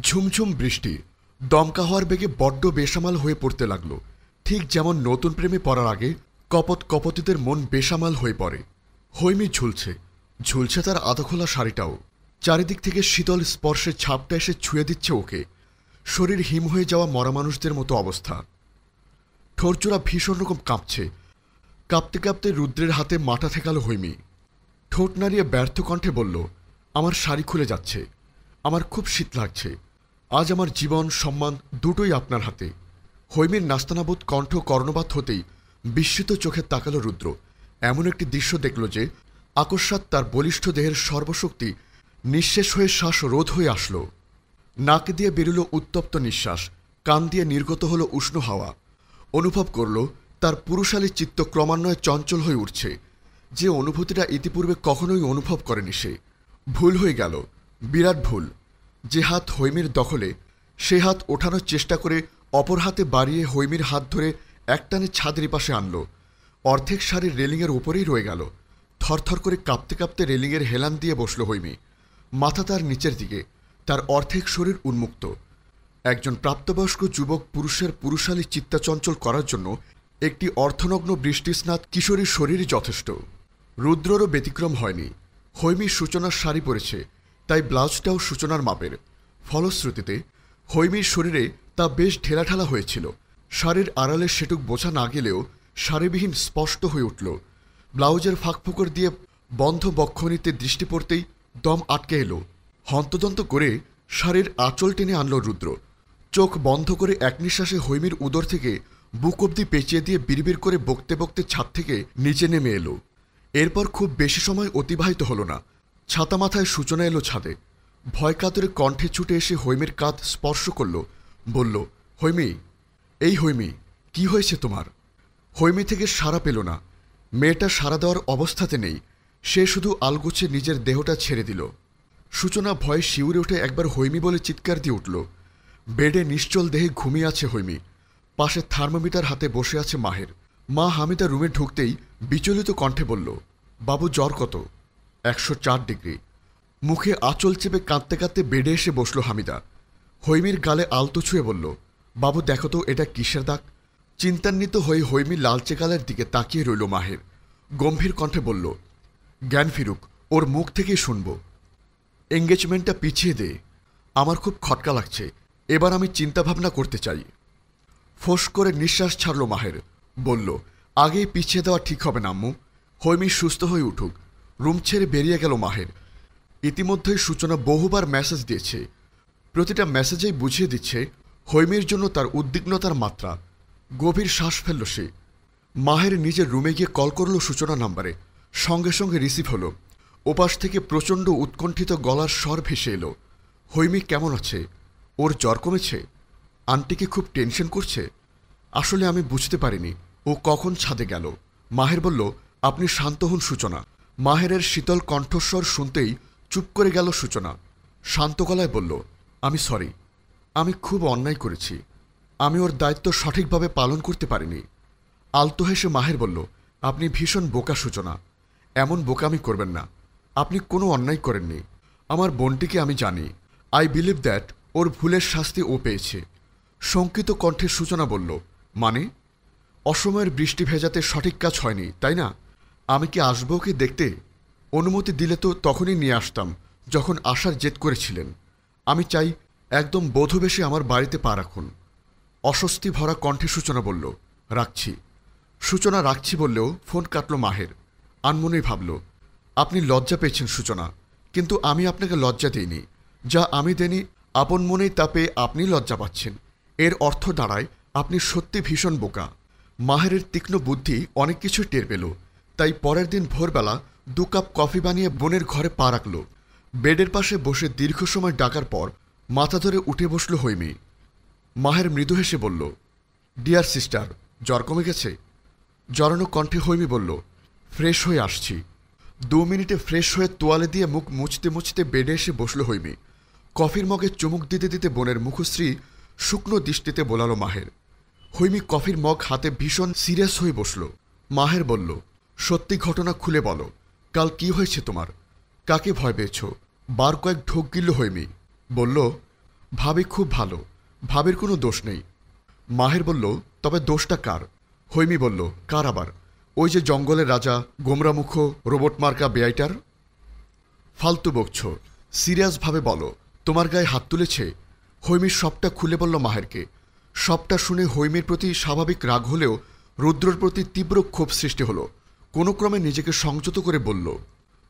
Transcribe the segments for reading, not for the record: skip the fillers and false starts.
ঝুমঝুম বৃষ্টি দমকা হওয়ার বেগে বড্ড বেসামাল হয়ে পড়তে লাগল। ঠিক যেমন নতুন প্রেমে পড়ার আগে কপত কপতিদের মন বেসামাল হয়ে পড়ে। হৈমি ঝুলছে, ঝুলছে তার আধখোলা শাড়িটাও। চারিদিক থেকে শীতল স্পর্শের ছাপটা এসে ছুঁয়ে দিচ্ছে ওকে। শরীর হিম হয়ে যাওয়া মরা মানুষদের মতো অবস্থা। ঠোরজোড়া ভীষণ রকম কাঁপছে। কাঁপতে কাঁপতে রুদ্রের হাতে মাথা ঠেকালো হৈমি। ঠোঁট নাড়িয়ে ব্যর্থ কণ্ঠে বলল, আমার শাড়ি খুলে যাচ্ছে, আমার খুব শীত লাগছে। আজ আমার জীবন সম্মান দুটোই আপনার হাতে। হৈমির নাস্তানাবুদ কণ্ঠ কর্ণপাত হতেই বিস্মিত চোখে তাকালো রুদ্র। এমন একটি দৃশ্য দেখল যে আকস্মাৎ তার বলিষ্ঠ দেহের সর্বশক্তি নিঃশেষ হয়ে শ্বাস রোধ হয়ে আসলো। নাক দিয়ে বেরুল উত্তপ্ত নিঃশ্বাস, কান দিয়ে নির্গত হলো উষ্ণ হাওয়া। অনুভব করল তার পুরুষালী চিত্ত ক্রমান্বয়ে চঞ্চল হয়ে উঠছে, যে অনুভূতিটা ইতিপূর্বে কখনোই অনুভব করেনি সে। ভুল হয়ে গেল, বিরাট ভুল। যে হাত হৈমির দখলে, সে হাত ওঠানোর চেষ্টা করে অপর হাতে বাড়িয়ে হৈমির হাত ধরে একটানে ছাদের পাশে আনল। অর্ধেক শাড়ির রেলিংয়ের উপরেই রয়ে গেল। থরথর করে কাঁপতে কাঁপতে রেলিংয়ের হেলান দিয়ে বসল হৈমি। মাথা তার নিচের দিকে, তার অর্ধেক শরীর উন্মুক্ত। একজন প্রাপ্তবয়স্ক যুবক পুরুষের পুরুষালী চিত্তাচঞ্চল করার জন্য একটি অর্ধনগ্ন বৃষ্টিস্নাত কিশোরীর শরীরই যথেষ্ট। রুদ্ররও ব্যতিক্রম হয়নি। হৈমি সূচনার শাড়ি পরেছে, তাই ব্লাউজটাও সূচনার মাপের। ফলশ্রুতিতে হৈমির শরীরে তা বেশ ঢেলাঢালা হয়েছিল। শাড়ির আড়ালে সেটুক বোঝা না গেলেও শাড়িবিহীন স্পষ্ট হয়ে উঠল। ব্লাউজের ফাঁকফোকর দিয়ে বন্ধ বক্ষণীতে দৃষ্টি পড়তেই দম আটকে এলো। হন্তদন্ত করে শাড়ির আঁচল টেনে আনল রুদ্র। চোখ বন্ধ করে এক নিঃশ্বাসে হৈমির উদর থেকে বুক অব্দি পেঁচিয়ে দিয়ে বিড়বিড় করে বকতে বকতে ছাদ থেকে নিচে নেমে এলো। এরপর খুব বেশি সময় অতিবাহিত হল না। ছাতা মাথায় সূচনা এলো ছাদে। ভয় কাতরে কণ্ঠে ছুটে এসে হৈমির কাঁধ স্পর্শ করল, বলল, হৈমি, এই হৈমি, কি হয়েছে তোমার? হৈমি থেকে সাড়া পেল না। মেয়েটা সাড়া দেওয়ার অবস্থাতে নেই। সে শুধু আলগোছে নিজের দেহটা ছেড়ে দিল। সূচনা ভয়ে শিউরে উঠে একবার হৈমি বলে চিৎকার দিয়ে উঠল। বেডে নিশ্চল দেহে ঘুমিয়ে আছে হৈমি। পাশে থার্মোমিটার হাতে বসে আছে মাহের। মা হামিদা রুমে ঢুকতেই বিচলিত কণ্ঠে বলল, বাবু জ্বর কত? 104 ডিগ্রি। মুখে আঁচল চেপে কাঁদতে কাঁদতে বেডে এসে বসল হামিদা। হৈমির গালে আলতো ছুঁয়ে বলল, বাবু দেখো তো এটা কিসের দাগ? চিন্তান্বিত হয়ে হৈমি লালচে গালের দিকে তাকিয়ে রইল মাহের। গম্ভীর কণ্ঠে বলল, জ্ঞান ফিরুক, ওর মুখ থেকেই শুনব। এঙ্গেজমেন্টটা পিছিয়ে দে, আমার খুব খটকা লাগছে। এবার আমি চিন্তাভাবনা করতে চাই। ফোঁস করে নিঃশ্বাস ছাড়ল মাহের। বলল, আগেই পিছিয়ে দেওয়া ঠিক হবে না আম্মু। হৈমি সুস্থ হয়ে উঠুক। রুম ছেড়ে বেরিয়ে গেল মাহের। ইতিমধ্যেই সূচনা বহুবার মেসেজ দিয়েছে। প্রতিটা মেসেজেই বুঝিয়ে দিচ্ছে হৈমির জন্য তার উদ্বিগ্নতার মাত্রা। গভীর শ্বাস ফেলল সে। মাহের নিজের রুমে গিয়ে কল করল সূচনা নাম্বারে। সঙ্গে সঙ্গে রিসিভ হলো। ওপাশ থেকে প্রচণ্ড উৎকণ্ঠিত গলার স্বর ভেসে এলো, হৈমি কেমন আছে? ওর জ্বর কমেছে? আন্টিকে খুব টেনশন করছে? আসলে আমি বুঝতে পারিনি ও কখন ছাদে গেল। মাহের বলল, আপনি শান্ত হন সূচনা। মাহেরের শীতল কণ্ঠস্বর শুনতেই চুপ করে গেল সূচনা। শান্ত গলায় বলল, আমি সরি, আমি খুব অন্যায় করেছি। আমি ওর দায়িত্ব সঠিকভাবে পালন করতে পারিনি। আলতো হেসে মাহের বলল, আপনি ভীষণ বোকা সূচনা। এমন বোকামি করবেন না। আপনি কোনো অন্যায় করেননি। আমার বোনটিকে আমি জানি। আই বিলিভ দ্যাট ওর ভুলের শাস্তি ও পেয়েছে। শঙ্কিত কণ্ঠে সূচনা বলল, মানে? অসময়ের বৃষ্টি ভেজাতে সঠিক কাজ হয়নি, তাই না? আমি কি আসবো ওকে দেখতে? অনুমতি দিলে তো তখনই নিয়ে আসতাম, যখন আসার জেদ করেছিলেন। আমি চাই একদম বধূবেশে আমার বাড়িতে পা রাখুন। অস্বস্তি ভরা কণ্ঠে সূচনা বলল, রাখছি। সূচনা রাখছি বললেও ফোন কাটল মাহের। আনমনেই ভাবল, আপনি লজ্জা পেয়েছেন সূচনা, কিন্তু আমি আপনাকে লজ্জা দিইনি। যা আমি দেনি আপন মনেই তা পেয়ে আপনি লজ্জা পাচ্ছেন। এর অর্থ দাঁড়ায় আপনি সত্যি ভীষণ বোকা। মাহেরের তীক্ষ্ণ বুদ্ধি অনেক কিছু টের পেল। তাই পরের দিন ভোরবেলা 2 কাপ কফি বানিয়ে বোনের ঘরে পা রাখল। বেডের পাশে বসে দীর্ঘ সময় ডাকার পর মাথা ধরে উঠে বসল হৈমি। মাহের মৃদু হেসে বলল, ডিয়ার সিস্টার, জ্বর কমে গেছে? জড়ানো কণ্ঠে হৈমি বলল, ফ্রেশ হয়ে আসছি। 2 মিনিটে ফ্রেশ হয়ে তোয়ালে দিয়ে মুখ মুছতে মুছতে বেডে এসে বসল হৈমি। কফির মগে চুমুক দিতে দিতে বোনের মুখশ্রী শুকনো দৃষ্টিতে বোলালো মাহের। হৈমি কফির মগ হাতে ভীষণ সিরিয়াস হয়ে বসল। মাহের বলল, সত্যি ঘটনা খুলে বলো। কাল কি হয়েছে তোমার? কাকে ভয় পেয়েছ? বার কয়েক ঢোক গিলল হৈমি। বলল, ভাবি খুব ভালো, ভাবির কোনো দোষ নেই। মাহের বলল, তবে দোষটা কার? হৈমি বলল, কার আবার? ওই যে জঙ্গলের রাজা, গোমরামুখ রোবট মার্কা বেআইটার। ফালতু বকছ, সিরিয়াসভাবে বলো, তোমার গায়ে হাত তুলেছে? হৈমির সবটা খুলে বলল মাহেরকে। সবটা শুনে হৈমির প্রতি স্বাভাবিক রাগ হলেও রুদ্রর প্রতি তীব্র ক্ষোভ সৃষ্টি হলো। কোনো ক্রমে নিজেকে সংযত করে বলল,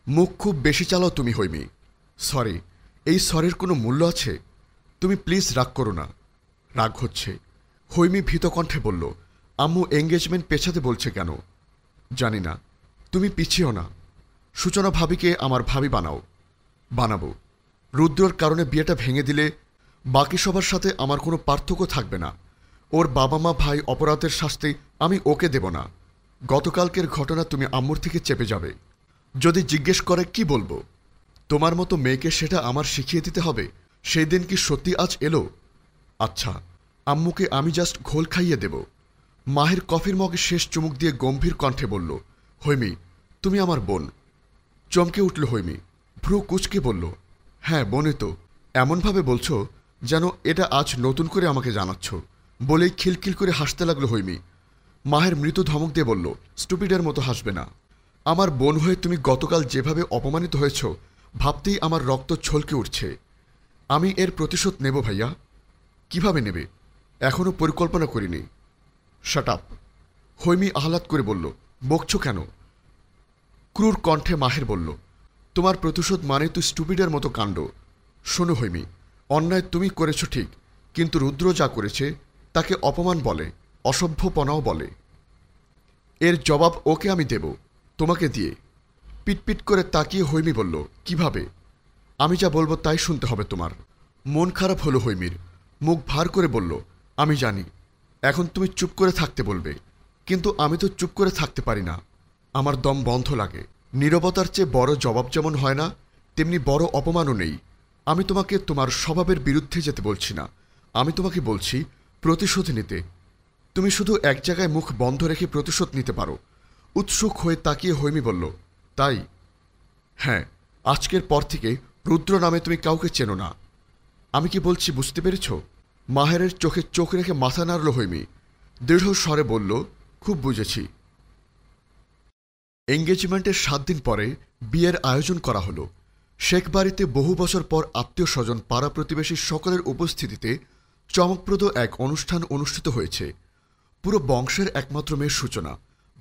মুখ খুব বেশি চালাও তুমি হৈমি। সরি। এই সরির কোনো মূল্য আছে? তুমি প্লিজ রাগ করো না। রাগ হচ্ছে। হৈমি ভীত কণ্ঠে বলল, আম্মু এঙ্গেজমেন্ট পেছাতে বলছে কেন? জানি না। তুমি পিছিও না। সূচনা ভাবিকে আমার ভাবি বানাও। বানাবো। রুদ্রর কারণে বিয়েটা ভেঙে দিলে বাকি সবার সাথে আমার কোনো পার্থক্য থাকবে না। ওর বাবা মা ভাই অপরাধের শাস্তি আমি ওকে দেব না। গতকালকের ঘটনা তুমি আম্মুর থেকে চেপে যাবে। যদি জিজ্ঞেস করে কি বলবো? তোমার মতো মেয়েকে সেটা আমার শিখিয়ে দিতে হবে? সেই দিন কি সত্যি আজ এলো? আচ্ছা, আম্মুকে আমি জাস্ট ঘোল খাইয়ে দেব। মাহের কফির মগে শেষ চুমুক দিয়ে গম্ভীর কণ্ঠে বলল, হৈমি, তুমি আমার বোন। চমকে উঠল হৈমি, ভ্রু কুচকে বলল, হ্যাঁ বোনই তো। এমনভাবে বলছো যেন এটা আজ নতুন করে আমাকে জানাচ্ছ। বলেই খিলখিল করে হাসতে লাগলো হৈমি। মাহের মৃদু ধমক দিয়ে বলল, স্টুপিডের মতো হাসবে না। আমার বোন হয়ে তুমি গতকাল যেভাবে অপমানিত হয়েছ ভাবতেই আমার রক্ত ছলকে উঠছে। আমি এর প্রতিশোধ নেব ভাইয়া। কিভাবে নেবে? এখনও পরিকল্পনা করিনি। Shut up. হৈমি আহ্লাদ করে বলল, বকছো কেন? ক্রূর কণ্ঠে মাহের বলল, তোমার প্রতিশোধ মানে তুই স্টুপিডের মতো কাণ্ড। শোনো হৈমি, অন্যায় তুমি করেছ ঠিক, কিন্তু রুদ্র যা করেছে তাকে অপমান বলে, অসভ্যপনাও বলে। এর জবাব ওকে আমি দেব, তোমাকে দিয়ে। পিটপিট করে তাকিয়ে হৈমি বলল, কিভাবে? আমি যা বলবো তাই শুনতে হবে তোমার। মন খারাপ হলো হৈমির। মুখ ভার করে বলল, আমি জানি এখন তুমি চুপ করে থাকতে বলবে, কিন্তু আমি তো চুপ করে থাকতে পারি না। আমার দম বন্ধ লাগে। নীরবতার চেয়ে বড় জবাব যেমন হয় না, তেমনি বড় অপমানও নেই। আমি তোমাকে তোমার স্বভাবের বিরুদ্ধে যেতে বলছি না। আমি তোমাকে বলছি প্রতিশোধ নিতে। তুমি শুধু এক জায়গায় মুখ বন্ধ রেখে প্রতিশোধ নিতে পারো। উৎসুক হয়ে তাকিয়ে হৈমি বলল, তাই? হ্যাঁ, আজকের পর থেকে রুদ্র নামে তুমি কাউকে চেনো না। আমি কি বলছি বুঝতে পেরেছ? মাহেরের চোখে চোখ রেখে মাথা নাড়ল হৈমি। দৃঢ় স্বরে বলল, খুব বুঝেছি। এঙ্গেজমেন্টের 7 দিন পরে বিয়ের আয়োজন করা হলো। শেখ বাড়িতে বহু বছর পর আত্মীয় স্বজন পাড়া প্রতিবেশী সকলের উপস্থিতিতে চমকপ্রদ এক অনুষ্ঠান অনুষ্ঠিত হয়েছে। পুরো বংশের একমাত্র মেয়ের সূচনা,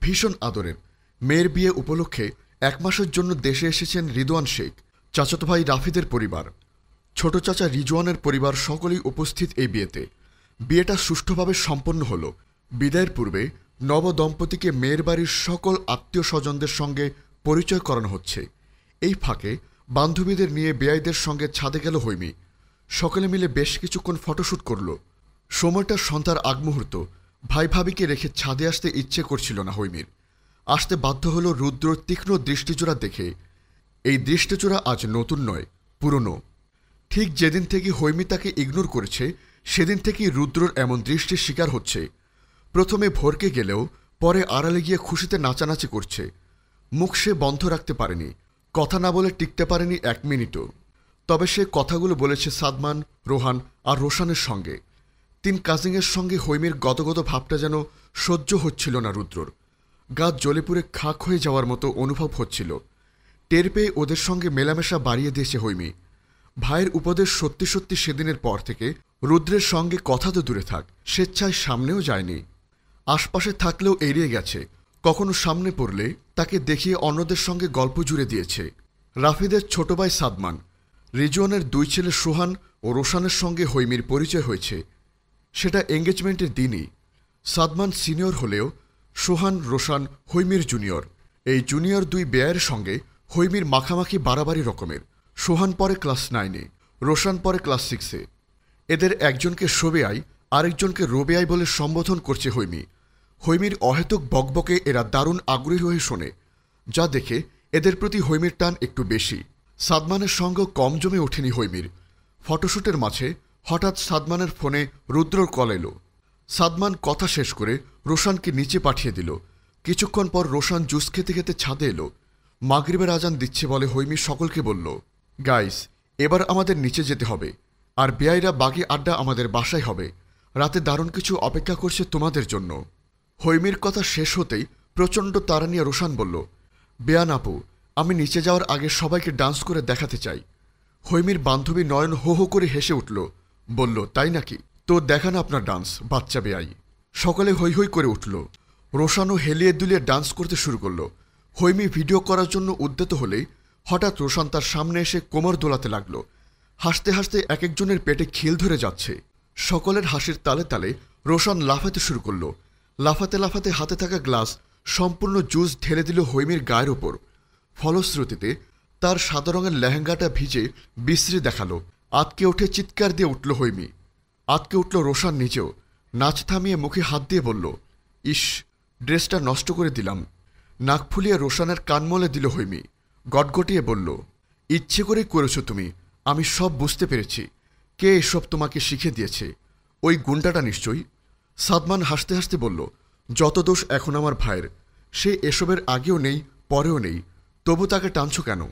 ভীষণ আদরের। মেয়ের বিয়ে উপলক্ষে 1 মাসের জন্য দেশে এসেছেন রিদওয়ান শেখ, চাচাতো ভাই রাফিদের পরিবার, ছোট চাচা রিজওয়ানের পরিবার, সকলেই উপস্থিত এই বিয়েতে। বিয়েটা সুষ্ঠুভাবে সম্পন্ন হল। বিদায়ের পূর্বে নবদম্পতিকে মেয়ের বাড়ির সকল আত্মীয় স্বজনদের সঙ্গে পরিচয় করানো হচ্ছে। এই ফাঁকে বান্ধবীদের নিয়ে বেয়াইদের সঙ্গে ছাদে গেল হৈমি। সকলে মিলে বেশ কিছুক্ষণ ফটোশ্যুট করল। সময়টা সন্ধ্যার আগ মুহূর্ত। ভাই ভাবিকে রেখে ছাদে আসতে ইচ্ছে করছিল না হৈমির। আসতে বাধ্য হল রুদ্রর তীক্ষ্ণ দৃষ্টিজোড়া দেখে। এই দৃষ্টিজোড়া আজ নতুন নয়, পুরনো। ঠিক যেদিন থেকে হৈমি তাকে ইগনোর করেছে সেদিন থেকেই রুদ্রর এমন দৃষ্টির শিকার হচ্ছে। প্রথমে ভরকে গেলেও পরে আড়ালে গিয়ে খুশিতে নাচানাচি করছে। মুখ সে বন্ধ রাখতে পারেনি, কথা না বলে টিকতে পারেনি 1 মিনিটও। তবে সে কথাগুলো বলেছে সাদমান, রোহান আর রোশানের সঙ্গে। 3 কাজিনের সঙ্গে হৈমির গদগদ ভাবটা যেন সহ্য হচ্ছিল না রুদ্রর। গা জ্বলে পুড়ে খাক হয়ে যাওয়ার মতো অনুভব হচ্ছিল। টের পেয়ে ওদের সঙ্গে মেলামেশা বাড়িয়ে দিয়েছে হৈমি। ভাইয়ের উপদেশ সত্যি সত্যি সেদিনের পর থেকে রুদ্রের সঙ্গে কথা তো দূরে থাক, স্বেচ্ছায় সামনেও যায়নি। আশপাশে থাকলেও এড়িয়ে গেছে। কখনো সামনে পড়লে তাকে দেখিয়ে অন্যদের সঙ্গে গল্প জুড়ে দিয়েছে। রাফিদের ছোট ভাই সাদমান, রিজওয়ানের 2 ছেলে সোহান ও রোশানের সঙ্গে হৈমির পরিচয় হয়েছে। সেটা এঙ্গেজমেন্টের দিনই। সাদমান সিনিয়র হলেও সোহান, রোশান হৈমির জুনিয়র। এই জুনিয়র 2 বেয়ার সঙ্গে হৈমির মাখামাখি বাড়াবাড়ি রকমের। সোহান পরে ক্লাস 9-এ, রোশান পরে ক্লাস 6-এ। এদের একজনকে শোবেয়াই, আরেকজনকে রোবেয়াই বলে সম্বোধন করছে হৈমি। হৈমির অহেতুক বকবকে এরা দারুণ আগ্রহী হয়ে শোনে, যা দেখে এদের প্রতি হৈমির টান একটু বেশি। সাদমানের সঙ্গে কম জমে ওঠেনি হৈমির। ফটোশ্যুটের মাঝে হঠাৎ সাদমানের ফোনে রুদ্রর কল এলো। সাদমান কথা শেষ করে রোশানকে নিচে পাঠিয়ে দিল। কিছুক্ষণ পর রোশান জুস খেতে খেতে ছাদে এলো। মাগরিবের আজান দিচ্ছে বলে হৈমি সকলকে বলল, গাইস, এবার আমাদের নিচে যেতে হবে। আর বেয়াইরা বাকি আড্ডা আমাদের বাসায় হবে। রাতে দারুণ কিছু অপেক্ষা করছে তোমাদের জন্য। হৈমির কথা শেষ হতেই প্রচণ্ড তাড়া নিয়ে রোশান বলল, বেয়ান আপু, আমি নিচে যাওয়ার আগে সবাইকে ডান্স করে দেখাতে চাই। হৈমির বান্ধবী নয়ন হো হো করে হেসে উঠল, বলল, তাই নাকি? তো দেখান আপনার ডান্স, বাচ্চা বেয়াই। সকলে হৈ হৈ করে উঠল। রোশানও হেলিয়ে দুলিয়ে ডান্স করতে শুরু করল। হৈমি ভিডিও করার জন্য উদ্যত হলেই হঠাৎ রোশান তার সামনে এসে কোমর দোলাতে লাগলো। হাসতে হাসতে এক একজনের পেটে খিল ধরে যাচ্ছে। সকলের হাসির তালে তালে রোশান লাফাতে শুরু করল। লাফাতে লাফাতে হাতে থাকা গ্লাস সম্পূর্ণ জুস ঢেলে দিল হৈমির গায়ের ওপর। ফলশ্রুতিতে তার সাদা রঙের লেহেঙ্গাটা ভিজে বিশ্রী দেখালো। আতকে উঠে চিৎকার দিয়ে উঠল হৈমি। আতকে উঠল রোশান নিজেও। নাচ থামিয়ে মুখে হাত দিয়ে বলল, ইস, ড্রেসটা নষ্ট করে দিলাম। নাক ফুলিয়ে রোশানের কানমলে দিল হৈমি। গটগটিয়ে বলল, ইচ্ছে করেই করেছ তুমি, আমি সব বুঝতে পেরেছি। কে এসব তোমাকে শিখে দিয়েছে? ওই গুন্ডাটা নিশ্চয়ই। সাদমান হাসতে হাসতে বলল, যত দোষ এখন আমার ভাইয়ের। সে এসবের আগেও নেই, পরেও নেই, তবু তাকে টানছ কেন?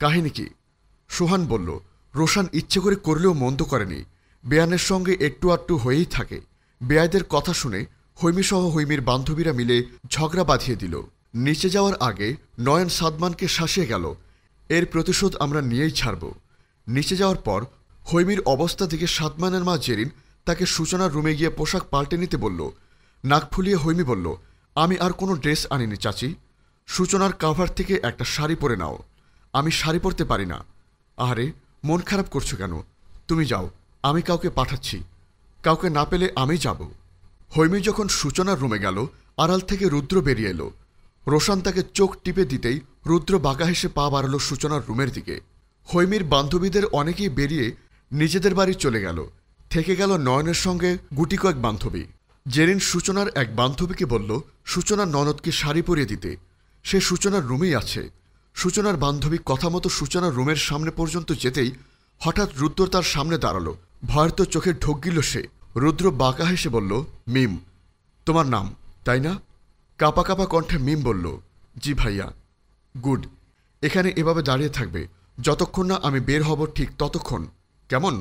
কাহিনী কি? সোহান বলল, রোশান ইচ্ছে করে করলেও মন্দ করেনি। বেয়ানের সঙ্গে একটু আটটু হয়েই থাকে। বেয়াইদের কথা শুনে হৈমিসহ হৈমির বান্ধবীরা মিলে ঝগড়া বাঁধিয়ে দিল। নিচে যাওয়ার আগে নয়ন সাদমানকে শাসিয়ে গেল, এর প্রতিশোধ আমরা নিয়েই ছাড়ব। নিচে যাওয়ার পর হৈমির অবস্থা দেখে সাদমানের মা জেরিন তাকে সূচনার রুমে গিয়ে পোশাক পাল্টে নিতে বলল। নাক ফুলিয়ে হৈমি বলল, আমি আর কোনো ড্রেস আনিনি চাচি। সূচনার কাভার থেকে একটা শাড়ি পরে নাও। আমি শাড়ি পরতে পারি না। আরে, মন খারাপ করছো কেন? তুমি যাও, আমি কাউকে পাঠাচ্ছি। কাউকে না পেলে আমি যাব। হৈমি যখন সূচনার রুমে গেল, আড়াল থেকে রুদ্র বেরিয়ে এলো। রোশান তাকে চোখ টিপে দিতেই রুদ্র বাঁকা হেসে পা বাড়ালো সূচনার রুমের দিকে। হৈমির বান্ধবীদের অনেকেই বেরিয়ে নিজেদের বাড়ি চলে গেল। থেকে গেল নয়নের সঙ্গে গুটি কয়েক বান্ধবী। জেরিন সূচনার এক বান্ধবীকে বলল সূচনার ননদকে শাড়ি পরিয়ে দিতে। সে সূচনার রুমেই আছে। সূচনার বান্ধবী কথা মতো সূচনার রুমের সামনে পর্যন্ত যেতেই হঠাৎ রুদ্র তার সামনে দাঁড়ালো। ভয়ের তো চোখে ঢোক গিল সে। রুদ্র বাঁকা হেসে বলল, মিম, তোমার নাম তাই না? কাপা কাপা কণ্ঠে মিম বলল, জি ভাইয়া। গুড, এখানে এভাবে দাঁড়িয়ে থাকবে যতক্ষণ না আমি বের হব, ঠিক ততক্ষণ, কেমন?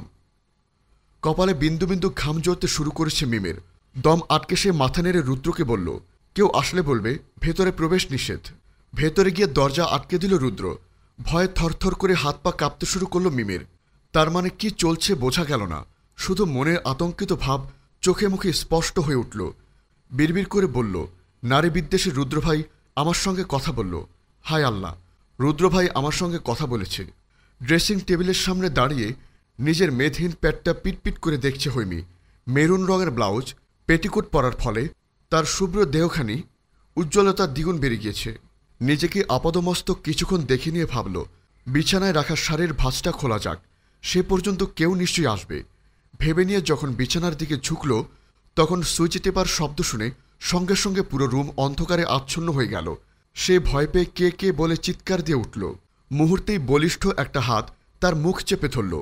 কপালে বিন্দু বিন্দু ঘাম জ্বলতে শুরু করেছে মিমের। দম আটকে সে মাথা নেড়ে রুদ্রকে বলল, কেউ আসলে বলবে ভেতরে প্রবেশ নিষেধ। ভেতরে গিয়ে দরজা আটকে দিল রুদ্র। ভয়ে থরথর করে হাত পা কাঁপতে শুরু করল মিমের। তার মানে কি চলছে বোঝা গেল না, শুধু মনের আতঙ্কিত ভাব চোখে মুখে স্পষ্ট হয়ে উঠল। বিড়বিড় করে বলল, নারী বিদ্বেষী রুদ্রভাই আমার সঙ্গে কথা বলল। হায় আল্লাহ, রুদ্রভাই আমার সঙ্গে কথা বলেছে। ড্রেসিং টেবিলের সামনে দাঁড়িয়ে নিজের মেদহীন পেটটা পিটপিট করে দেখছে হৈমি। মেরুন রঙের ব্লাউজ, পেটিকোট পরার ফলে তার শুভ্র দেহখানি উজ্জ্বলতা দ্বিগুণ বেড়ে গিয়েছে। নিজেকে আপাদমস্তক কিছুক্ষণ দেখে নিয়ে ভাবল, বিছানায় রাখা শাড়ির ভাঁজটা খোলা যাক, সে পর্যন্ত কেউ নিশ্চয়ই আসবে। ভেবে নিয়ে যখন বিছানার দিকে ঝুঁকল, তখন সুইচ টেপার শব্দ শুনে সঙ্গে সঙ্গে পুরো রুম অন্ধকারে আচ্ছন্ন হয়ে গেল। সে ভয় পেয়ে কে কে বলে চিৎকার দিয়ে উঠল। মুহূর্তেই বলিষ্ঠ একটা হাত তার মুখ চেপে ধরল।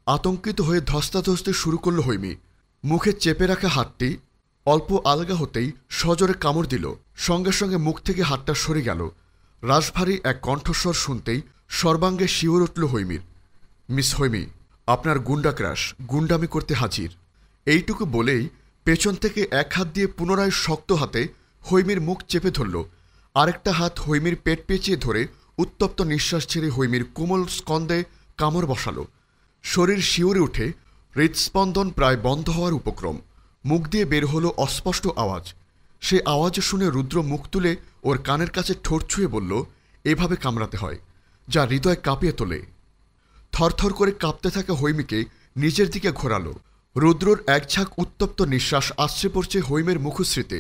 আতঙ্কিত হয়ে ধস্তাধস্তে শুরু করল হৈমি। মুখে চেপে রাখা হাতটি অল্প আলগা হতেই সজোরে কামড় দিল। সঙ্গে সঙ্গে মুখ থেকে হাতটা সরে গেল। রাশভারী এক কণ্ঠস্বর শুনতেই সর্বাঙ্গে শিওর উঠল হৈমির। মিস হৈমি, আপনার গুন্ডা ক্রাশ গুন্ডামি করতে হাজির। এইটুকু বলেই পেছন থেকে এক হাত দিয়ে পুনরায় শক্ত হাতে হৈমির মুখ চেপে ধরল। আরেকটা হাত হৈমির পেট পেঁচিয়ে ধরে উত্তপ্ত নিঃশ্বাস ছেড়ে হৈমির কোমল স্কন্দে কামড় বসালো। শরীর শিউরে উঠে হৃৎস্পন্দন প্রায় বন্ধ হওয়ার উপক্রম। মুখ দিয়ে বের হলো অস্পষ্ট আওয়াজ। সে আওয়াজ শুনে রুদ্র মুখ তুলে ওর কানের কাছে ঠোঁট ছুঁয়ে বলল, এভাবে কামড়াতে হয়, যা হৃদয় কাঁপিয়ে তোলে। থরথর করে কাঁপতে থাকা হৈমিকে নিজের দিকে ঘোরালো। রুদ্রর এক ঝাঁক উত্তপ্ত নিঃশ্বাস আছড়ে পড়ছে হৈমের মুখশ্রীতে।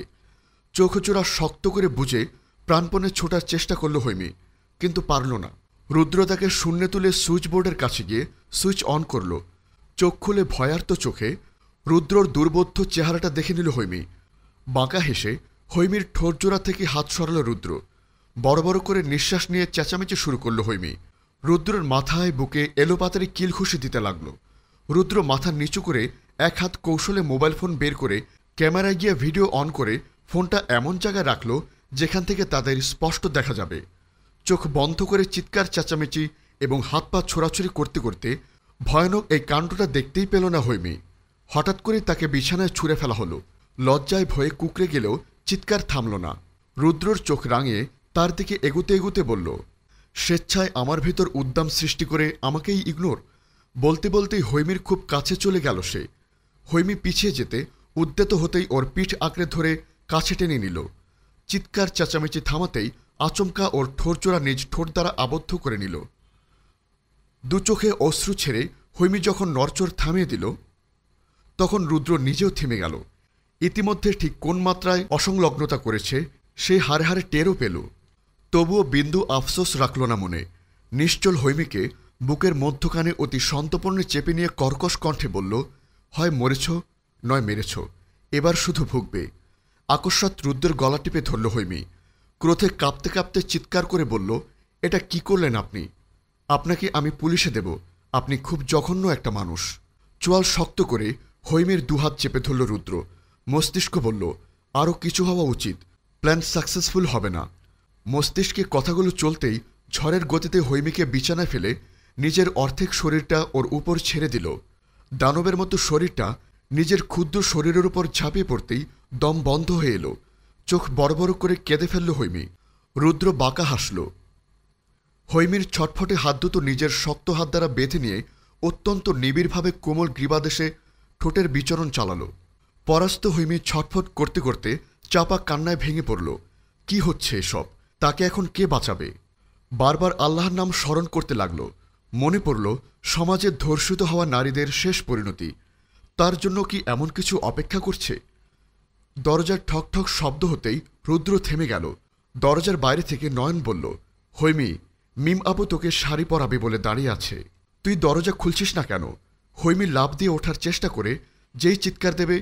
চোখজোড়া শক্ত করে বুঝে প্রাণপণে ছোটার চেষ্টা করল হৈমি, কিন্তু পারল না। রুদ্র তাকে শূন্যে তুলে সুইচ বোর্ডের কাছে গিয়ে সুইচ অন করল। চোখ খুলে ভয়ার্ত চোখে রুদ্রর দুর্বোধ্য চেহারাটা দেখে নিল হৈমি। বাঁকা হেসে হৈমির ঠোঁটজোড়া থেকে হাত সরাল রুদ্র। বড় বড় করে নিঃশ্বাস নিয়ে চেঁচামেচি শুরু করল হৈমি। রুদ্রের মাথায় বুকে এলোপাতারি কিলঘুষি দিতে লাগল। রুদ্র মাথা নিচু করে এক হাত কৌশলে মোবাইল ফোন বের করে ক্যামেরায় গিয়ে ভিডিও অন করে ফোনটা এমন জায়গায় রাখল যেখান থেকে তাদের স্পষ্ট দেখা যাবে। চোখ বন্ধ করে চিৎকার চেঁচামেচি এবং হাত পা ছোড়াছুড়ি করতে করতে ভয়ানক এই কাণ্ডটা দেখতেই পেল না হৈমি। হঠাৎ করে তাকে বিছানায় ছুঁড়ে ফেলা হলো। লজ্জায় ভয়ে কুঁকড়ে গেলেও চিৎকার থামল না। রুদ্রর চোখ রাঙিয়ে তার দিকে এগুতে এগুতে বলল, স্বেচ্ছায় আমার ভেতর উদ্দাম সৃষ্টি করে আমাকেই ইগনোর। বলতে বলতেই হৈমির খুব কাছে চলে গেল সে। হৈমি পিছিয়ে যেতে উদ্যত হতেই ওর পিঠ আঁকড়ে ধরে কাছে টেনে নিল। চিৎকার চেঁচামেচি থামাতেই আচমকা ওর ঠোরচোরা নিজ ঠোঁট দ্বারা আবদ্ধ করে নিল। দু চোখে অশ্রু ছেড়ে হৈমি যখন নড়চড় থামিয়ে দিল, তখন রুদ্র নিজেও থেমে গেল। ইতিমধ্যে ঠিক কোন মাত্রায় অসংলগ্নতা করেছে সে হাড়ে হাড়ে টেরও পেল। তবুও বিন্দু আফসোস রাখল না মনে। নিশ্চল হৈমিকে বুকের মধ্যখানে অতি সন্তর্পণে চেপে নিয়ে কর্কশ কণ্ঠে বলল, হয় মরেছ নয় মেরেছ, এবার শুধু ভুগবে। আকস্মাৎ রুদ্রের গলা টিপে ধরল হৈমি। ক্রোধে কাঁপতে কাঁপতে চিৎকার করে বলল, এটা কি করলেন আপনি? আপনাকে আমি পুলিশে দেব, আপনি খুব জঘন্য একটা মানুষ। চোয়াল শক্ত করে হৈমির দুহাত চেপে ধরল রুদ্র। মস্তিষ্ক বলল, আরও কিছু হওয়া উচিত, প্ল্যান সাকসেসফুল হবে না। মস্তিষ্কে কথাগুলো চলতেই ঝড়ের গতিতে হৈমিকে বিছানায় ফেলে নিজের অর্ধেক শরীরটা ওর উপর ছেড়ে দিল। দানবের মতো শরীরটা নিজের ক্ষুদ্র শরীরের উপর ঝাঁপিয়ে পড়তেই দম বন্ধ হয়ে এলো। চোখ বড় বড় করে কেঁদে ফেলল হৈমি। রুদ্র বাঁকা হাসল। হৈমির ছটফটে হাত দুটো নিজের শক্ত হাত দ্বারা বেঁধে নিয়ে অত্যন্ত নিবিড়ভাবে কোমল গ্রীবাদেশে ঠোঁটের বিচরণ চালাল। পরাস্ত হৈমি ছটফট করতে করতে চাপা কান্নায় ভেঙে পড়ল। কি হচ্ছে এসব? তাকে এখন কে বাঁচাবে? বারবার আল্লাহর নাম স্মরণ করতে লাগল। মনে পড়ল সমাজে ধর্ষিত হওয়া নারীদের শেষ পরিণতি। তার জন্য কি এমন কিছু অপেক্ষা করছে? দরজার ঠক ঠক শব্দ হতেই রুদ্র থেমে গেল। দরজার বাইরে থেকে নয়ন বলল, হৈমি, মিম আপু তোকে শাড়ি পরাবে বলে দাঁড়িয়ে আছে, তুই দরজা খুলছিস না কেন? হৈমি লাফ দিয়ে ওঠার চেষ্টা করে যেই চিৎকার দেবে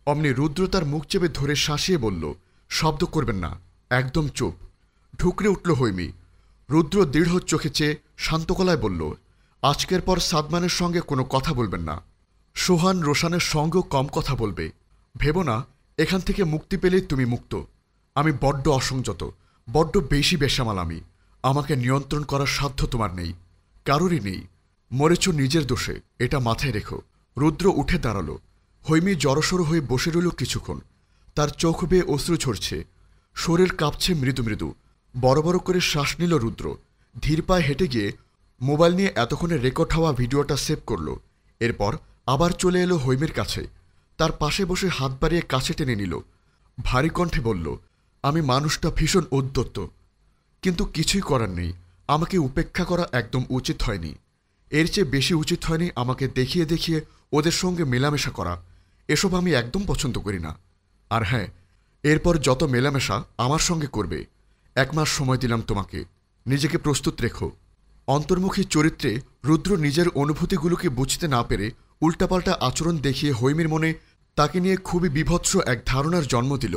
অমনি রুদ্র তার মুখ চেপে ধরে শাসিয়ে বলল, শব্দ করবেন না, একদম চুপ। ঢুকরে উঠল হৈমি। রুদ্র দৃঢ় চোখে চেয়ে শান্ত গলায় বলল, আজকের পর সাদমানের সঙ্গে কোনো কথা বলবেন না। সোহান রোশানের সঙ্গেও কম কথা বলবে। ভেবো না এখান থেকে মুক্তি পেলেই তুমি মুক্ত। আমি বড্ড অসংযত, বড্ড বেশি বেসামাল আমি। আমাকে নিয়ন্ত্রণ করার সাধ্য তোমার নেই, কারোরই নেই। মরেছ নিজের দোষে, এটা মাথায় রেখো। রুদ্র উঠে দাঁড়াল। হৈমি জড়সড় হয়ে বসে রইল কিছুক্ষণ। তার চোখ বেয়ে অশ্রু ঝরছে, শরীর কাঁপছে মৃদু মৃদু। বড় বড় করে শ্বাস নিল রুদ্র। ধীর পায়ে হেঁটে গিয়ে মোবাইল নিয়ে এতক্ষণে রেকর্ড হওয়া ভিডিওটা সেভ করল। এরপর আবার চলে এলো হৈমির কাছে। তার পাশে বসে হাত বাড়িয়ে কাছে টেনে নিল। ভারী কণ্ঠে বলল, আমি মানুষটা ভীষণ উদ্যত, কিন্তু কিছুই করার নেই। আমাকে উপেক্ষা করা একদম উচিত হয়নি। এর চেয়ে বেশি উচিত হয়নি আমাকে দেখিয়ে দেখিয়ে ওদের সঙ্গে মেলামেশা করা। এসব আমি একদম পছন্দ করি না। আর হ্যাঁ, এরপর যত মেলামেশা আমার সঙ্গে করবে। 1 মাস সময় দিলাম তোমাকে, নিজেকে প্রস্তুত রেখো। অন্তর্মুখী চরিত্রে রুদ্র নিজের অনুভূতিগুলোকে বুঝতে না পেরে উল্টাপাল্টা আচরণ দেখিয়ে হৈমির মনে তাকে নিয়ে খুবই বীভৎস এক ধারণার জন্ম দিল।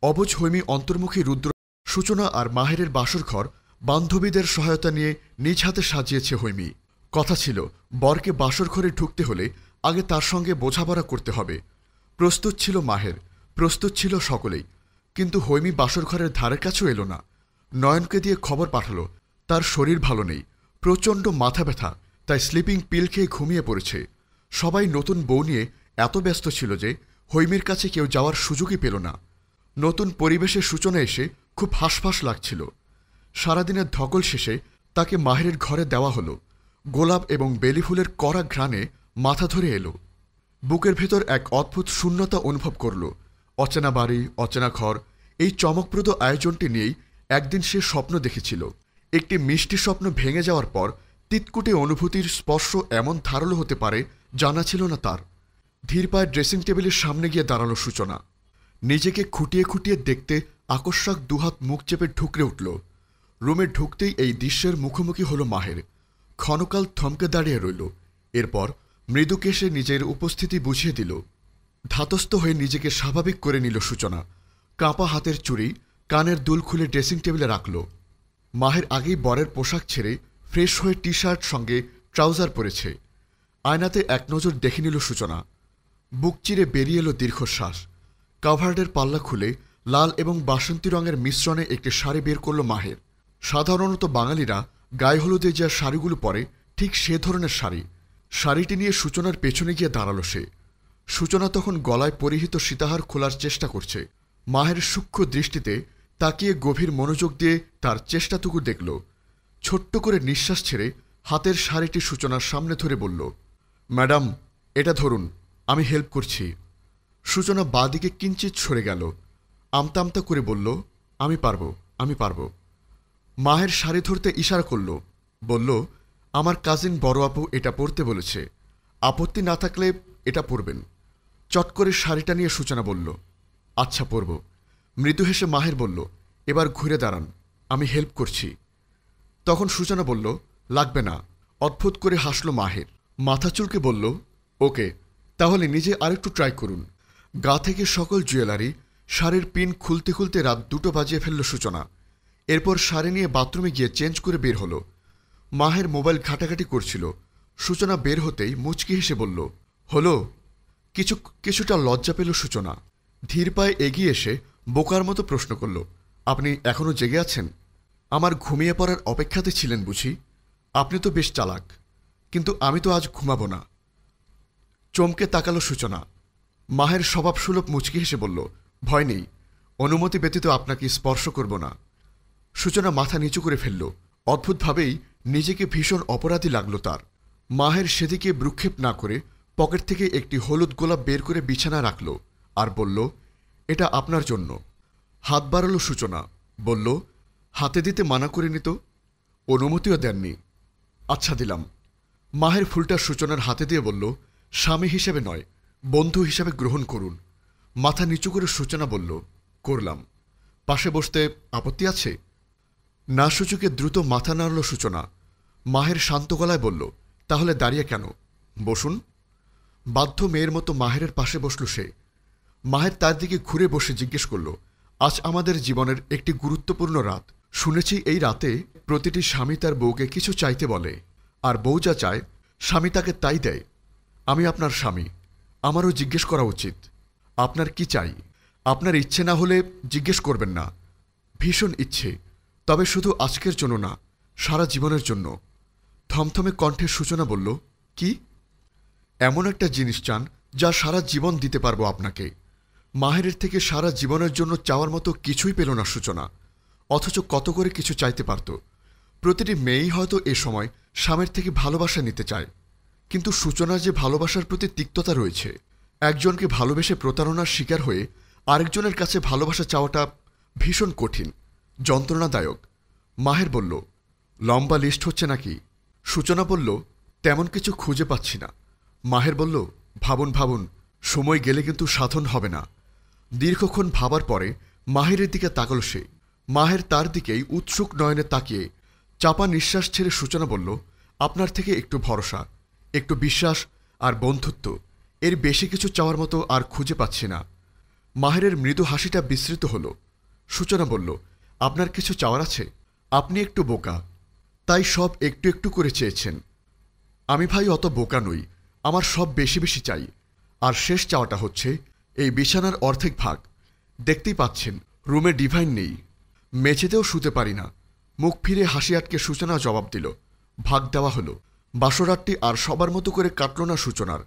অবুঝ হৈমি অন্তর্মুখী রুদ্র সূচনা আর মাহেরের বাসরঘর বান্ধবীদের সহায়তা নিয়ে নিজ হাতে সাজিয়েছে হৈমি। কথা ছিল বরকে বাসর ঘরে ঢুকতে হলে আগে তার সঙ্গে বোঝাপড়া করতে হবে। প্রস্তুত ছিল মাহের, প্রস্তুত ছিল সকলেই। কিন্তু হৈমি বাসর ঘরের ধারের কাছেও এলো না। নয়নকে দিয়ে খবর পাঠালো তার শরীর ভালো নেই, প্রচণ্ড মাথা ব্যথা, তাই স্লিপিং পিল খেয়ে ঘুমিয়ে পড়েছে। সবাই নতুন বউ নিয়ে এত ব্যস্ত ছিল যে হৈমির কাছে কেউ যাওয়ার সুযোগই পেল না। নতুন পরিবেশের সূচনা এসে খুব হাঁসফাঁস লাগছিল। সারাদিনের ধকল শেষে তাকে মাহেরের ঘরে দেওয়া হলো। গোলাপ এবং বেলি ফুলের কড়া ঘ্রাণে মাথা ধরে এলো। বুকের ভেতর এক অদ্ভুত শূন্যতা অনুভব করল। অচেনা বাড়ি, অচেনা ঘর, এই চমকপ্রদ আয়োজনটি নিয়েই একদিন সে স্বপ্ন দেখেছিল। একটি মিষ্টি স্বপ্ন ভেঙে যাওয়ার পর তিতকুটে অনুভূতির স্পর্শ এমন ধারালো হতে পারে জানা ছিল না তার। ধীর পায়ে ড্রেসিং টেবিলের সামনে গিয়ে দাঁড়ালো সূচনা। নিজেকে খুঁটিয়ে খুঁটিয়ে দেখতে আকস্মাক দুহাত মুখ চেপে ঢুকরে উঠল। রুমে ঢুকতেই এই দৃশ্যের মুখোমুখি হলো মাহের। ক্ষণকাল থমকে দাঁড়িয়ে রইল। এরপর মৃদু কেশে নিজের উপস্থিতি বুঝিয়ে দিল। ধাতস্থ হয়ে নিজেকে স্বাভাবিক করে নিল সূচনা। কাঁপা হাতের চুড়ি, কানের দুল খুলে ড্রেসিং টেবিলে রাখল। মাহের আগেই বরের পোশাক ছেড়ে ফ্রেশ হয়ে টি শার্ট সঙ্গে ট্রাউজার পরেছে। আয়নাতে এক নজর দেখে নিল সূচনা। বুক চিরে বেরিয়ে এলো দীর্ঘশ্বাস। কাভার্ডের পাল্লা খুলে লাল এবং বাসন্তী রঙের মিশ্রণে একটি শাড়ি বের করল মাহের। সাধারণত বাঙালিরা গায়ে হলুদে যে শাড়িগুলো পরে ঠিক সে ধরনের শাড়ি। শাড়িটি নিয়ে সূচনার পেছনে গিয়ে দাঁড়ালো সে। সূচনা তখন গলায় পরিহিত সীতাহার খোলার চেষ্টা করছে। মাহের সূক্ষ্ম দৃষ্টিতে তাকিয়ে গভীর মনোযোগ দিয়ে তার চেষ্টাটুকু দেখল। ছোট্ট করে নিঃশ্বাস ছেড়ে হাতের শাড়িটি সূচনার সামনে ধরে বলল, ম্যাডাম, এটা ধরুন, আমি হেল্প করছি। সূচনা বাঁদিকে কিঞ্চিত সরে গেল। আমতা আমতা করে বলল, আমি পারবো, আমি পারবো। মাহের শাড়ি ধরতে ইশারা করল, বলল, আমার কাজিন বড় আপু এটা পরতে বলেছে, আপত্তি না থাকলে এটা পরবেন। চট করে শাড়িটা নিয়ে সূচনা বলল, আচ্ছা পরব। মৃদু হেসে মাহের বলল, এবার ঘুরে দাঁড়ান, আমি হেল্প করছি। তখন সূচনা বলল, লাগবে না। অদ্ভুত করে হাসল মাহের। মাথা চুলকে বলল, ওকে, তাহলে নিজে আরেকটু ট্রাই করুন। গা থেকে সকল জুয়েলারি, শাড়ির পিন খুলতে খুলতে রাত 2টো বাজিয়ে ফেলল সূচনা। এরপর শাড়ি নিয়ে বাথরুমে গিয়ে চেঞ্জ করে বের হলো। মাহের মোবাইল ঘাটাঘাটি করছিল। সূচনা বের হতেই মুচকি হেসে বলল, হলো। কিছুটা লজ্জা পেল সূচনা। ধীর পায়ে এগিয়ে এসে বোকার মতো প্রশ্ন করল, আপনি এখনও জেগে আছেন? আমার ঘুমিয়ে পড়ার অপেক্ষাতে ছিলেন বুঝি? আপনি তো বেশ চালাক, কিন্তু আমি তো আজ ঘুমাবো না। চমকে তাকালো সূচনা। মাহের স্বভাবসুলভ মুচকি হেসে বলল, ভয় নেই, অনুমতি ব্যতীত আপনাকে স্পর্শ করব না। সূচনা মাথা নিচু করে ফেলল। অদ্ভুতভাবেই নিজেকে ভীষণ অপরাধী লাগল তার। মাহের সেদিকে ভ্রুক্ষেপ না করে পকেট থেকে একটি হলুদ গোলাপ বের করে বিছানা রাখল আর বলল, এটা আপনার জন্য। হাত বাড়াল সূচনা, বলল, হাতে দিতে মানা করে নিত, অনুমতিও দেননি। আচ্ছা দিলাম। মাহের ফুলটা সূচনার হাতে দিয়ে বলল, স্বামী হিসেবে নয়, বন্ধু হিসেবে গ্রহণ করুন। মাথা নিচু করে সূচনা বলল, করলাম। পাশে বসতে আপত্তি আছে? না সূচকে দ্রুত মাথা নাড়ল সূচনা। মাহের শান্ত গলায় বলল, তাহলে দাঁড়িয়ে কেন, বসুন। বাধ্য মেয়ের মতো মাহেরের পাশে বসল সে। মাহের তার দিকে ঘুরে বসে জিজ্ঞেস করল, আজ আমাদের জীবনের একটি গুরুত্বপূর্ণ রাত। শুনেছি এই রাতে প্রতিটি স্বামী তার বউকে কিছু চাইতে বলে, আর বউ যা চায় স্বামী তাকে তাই দেয়। আমি আপনার স্বামী, আমারও জিজ্ঞেস করা উচিত, আপনার কি চাই? আপনার ইচ্ছে না হলে জিজ্ঞেস করবেন না। ভীষণ ইচ্ছে, তবে শুধু আজকের জন্য না, সারা জীবনের জন্য। থমথমে কণ্ঠে সূচনা বলল, কি? এমন একটা জিনিস চান যা সারা জীবন দিতে পারবো আপনাকে। মাহেরের থেকে সারা জীবনের জন্য চাওয়ার মতো কিছুই পেল না সূচনা, অথচ কত করে কিছু চাইতে পারত। প্রতিটি মেয়েই হয়তো এ সময় স্বামীর থেকে ভালোবাসা নিতে চায়, কিন্তু সূচনার যে ভালোবাসার প্রতি তিক্ততা রয়েছে, একজনকে ভালোবেসে প্রতারণার শিকার হয়ে আরেকজনের কাছে ভালোবাসা চাওয়াটা ভীষণ কঠিন, যন্ত্রণাদায়ক। মাহের বলল, লম্বা লিস্ট হচ্ছে নাকি? সূচনা বলল, তেমন কিছু খুঁজে পাচ্ছি না। মাহের বলল, ভাবুন ভাবুন, সময় গেলে কিন্তু সাধন হবে না। দীর্ঘক্ষণ ভাবার পরে মাহেরের দিকে তাকাল সে। মাহের তার দিকেই উৎসুক নয়নে তাকিয়ে চাপা নিঃশ্বাস ছেড়ে সূচনা বলল, আপনার থেকে একটু ভরসা, একটু বিশ্বাস আর বন্ধুত্ব, এর বেশি কিছু চাওয়ার মতো আর খুঁজে পাচ্ছি না। মাহেরের মৃদু হাসিটা বিস্মৃত হল। সূচনা বলল, আপনার কিছু চাওয়ার আছে? আপনি একটু বোকা, তাই সব একটু একটু করে চেয়েছেন। আমি ভাই অত বোকা নই, আমার সব বেশি বেশি চাই। আর শেষ চাওয়াটা হচ্ছে এই বিছানার অর্ধেক ভাগ। দেখতেই পাচ্ছেন রুমে ডিভাইন নেই, মেঝেতেও শুতে পারি না। মুখ ফিরে হাসি আটকে সূচনা জবাব দিল, ভাগ দেওয়া হলো। বাসরাতটি আর সবার মতো করে কাটল না সূচনার,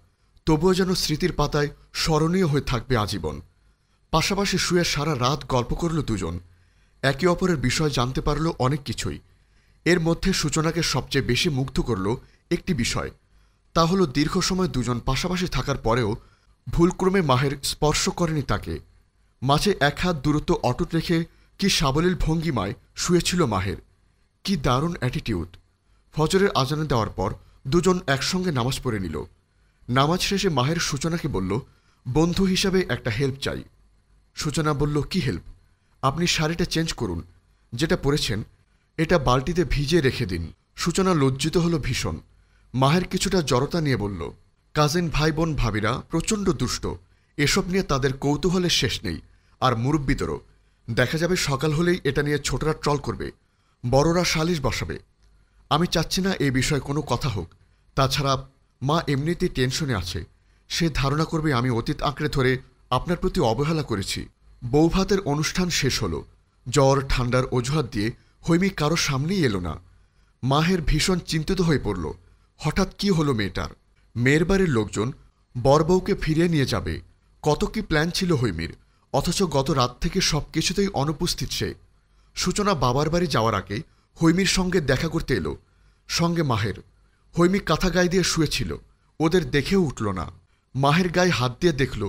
তবুও যেন স্মৃতির পাতায় স্মরণীয় হয়ে থাকবে আজীবন। পাশাপাশি শুয়ে সারা রাত গল্প করল দুজন। একে অপরের বিষয় জানতে পারল অনেক কিছুই। এর মধ্যে সূচনাকে সবচেয়ে বেশি মুগ্ধ করল একটি বিষয়, তা হলো দীর্ঘ সময় দুজন পাশাপাশি থাকার পরেও ভুলক্রমে মাহের স্পর্শ করেনি তাকে। মাঝে এক হাত দূরত্ব অটুট রেখে কি সাবলীল ভঙ্গিমায় শুয়েছিল মাহের, কি দারুণ অ্যাটিটিউড। ফজরের আজানে দেওয়ার পর দুজন একসঙ্গে নামাজ পড়ে নিল। নামাজ শেষে মাহের সূচনাকে বলল, বন্ধু হিসাবে একটা হেল্প চাই। সূচনা বলল, কি হেল্প? আপনি শাড়িটা চেঞ্জ করুন, যেটা পরেছেন এটা বালতিতে ভিজিয়ে রেখে দিন। সূচনা লজ্জিত হলো ভীষণ। মাহের কিছুটা জড়তা নিয়ে বলল, কাজিন ভাই বোন ভাবিরা প্রচণ্ড দুষ্ট, এসব নিয়ে তাদের কৌতূহলের শেষ নেই। আর মুরব্বিদেরও দেখা যাবে সকাল হলেই এটা নিয়ে ছোটরা ট্রল করবে, বড়রা সালিশ বসাবে। আমি চাচ্ছি না এই বিষয়ে কোনো কথা হোক। তাছাড়া মা এমনিতেই টেনশনে আছে, সে ধারণা করবে আমি অতীত আঁকড়ে ধরে আপনার প্রতি অবহেলা করেছি। বৌভাতের অনুষ্ঠান শেষ হলো। জ্বর ঠান্ডার অজুহাত দিয়ে হৈমি কারো সামনেই এলো না। মাহের ভীষণ চিন্তিত হয়ে পড়ল। হঠাৎ কি হলো মেয়েটার? মেয়ের বাড়ির লোকজন বরবউকে ফিরিয়ে নিয়ে যাবে, কত কি প্ল্যান ছিল হৈমির, অথচ গত রাত থেকে সবকিছুতেই অনুপস্থিত সে। সূচনা বাবার বাড়ি যাওয়ার আগে হৈমির সঙ্গে দেখা করতে এলো, সঙ্গে মাহের। হৈমি কাঁথা গায়ে দিয়ে শুয়েছিল, ওদের দেখেও উঠল না। মাহের গায়ে হাত দিয়ে দেখল,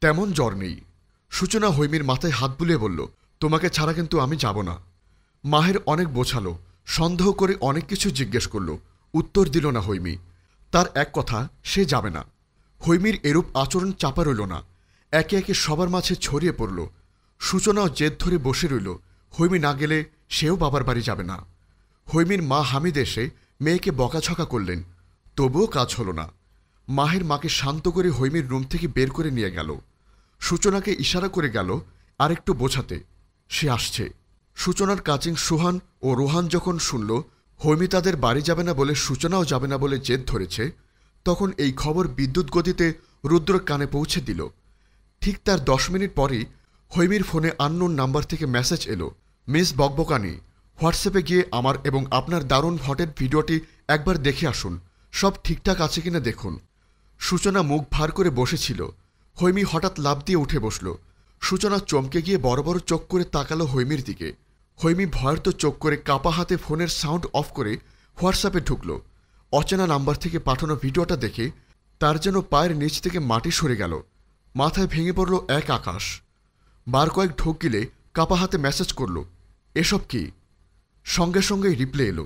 তেমন জ্বর নেই। সূচনা হৈমির মাথায় হাত বুলিয়ে বলল, তোমাকে ছাড়া কিন্তু আমি যাব না। মাহের অনেক বোঝালো, সন্দেহ করে অনেক কিছু জিজ্ঞেস করল, উত্তর দিল না হৈমি। তার এক কথা, সে যাবে না। হৈমির এরূপ আচরণ চাপা রইল না, একে একে সবার মাঝে ছড়িয়ে পড়ল। সূচনাও জেদ ধরে বসে রইল, হৈমি না গেলে সেও বাবার বাড়ি যাবে না। হৈমির মা হামিদ এসে মেয়েকে বকাঝকা করলেন, তবুও কাজ হল না। মাহের মাকে শান্ত করে হৈমির রুম থেকে বের করে নিয়ে গেল। সূচনাকে ইশারা করে গেল আরেকটু বোঝাতে, সে আসছে। সূচনার কাজিন সুহান ও রোহান যখন শুনল হৈমি তাদের বাড়ি যাবে না বলে সূচনাও যাবে না বলে জেদ ধরেছে, তখন এই খবর বিদ্যুৎ গতিতে রুদ্রর কানে পৌঁছে দিল। ঠিক তার 10 মিনিট পরেই হৈমির ফোনে আননোন নাম্বার থেকে মেসেজ এলো, মিস বকবকানি, হোয়াটসঅ্যাপে গিয়ে আমার এবং আপনার দারুণ হটের ভিডিওটি একবার দেখে আসুন, সব ঠিকঠাক আছে কিনা দেখুন। সূচনা মুখ ভার করে বসেছিল, হৈমি হঠাৎ লাফ দিয়ে উঠে বসল। সূচনা চমকে গিয়ে বড় বড় চোখ করে তাকালো হৈমির দিকে। হৈমি ভয়ার্ত চোখ করে কাপা হাতে ফোনের সাউন্ড অফ করে হোয়াটসঅ্যাপে ঢুকল। অচেনা নাম্বার থেকে পাঠানো ভিডিওটা দেখে তার যেন পায়ের নিচ থেকে মাটি সরে গেল, মাথায় ভেঙে পড়ল এক আকাশ। বার কয়েক ঢোক গিলে কাপা হাতে মেসেজ করল, এসব কি? সঙ্গে সঙ্গেই রিপ্লে এলো,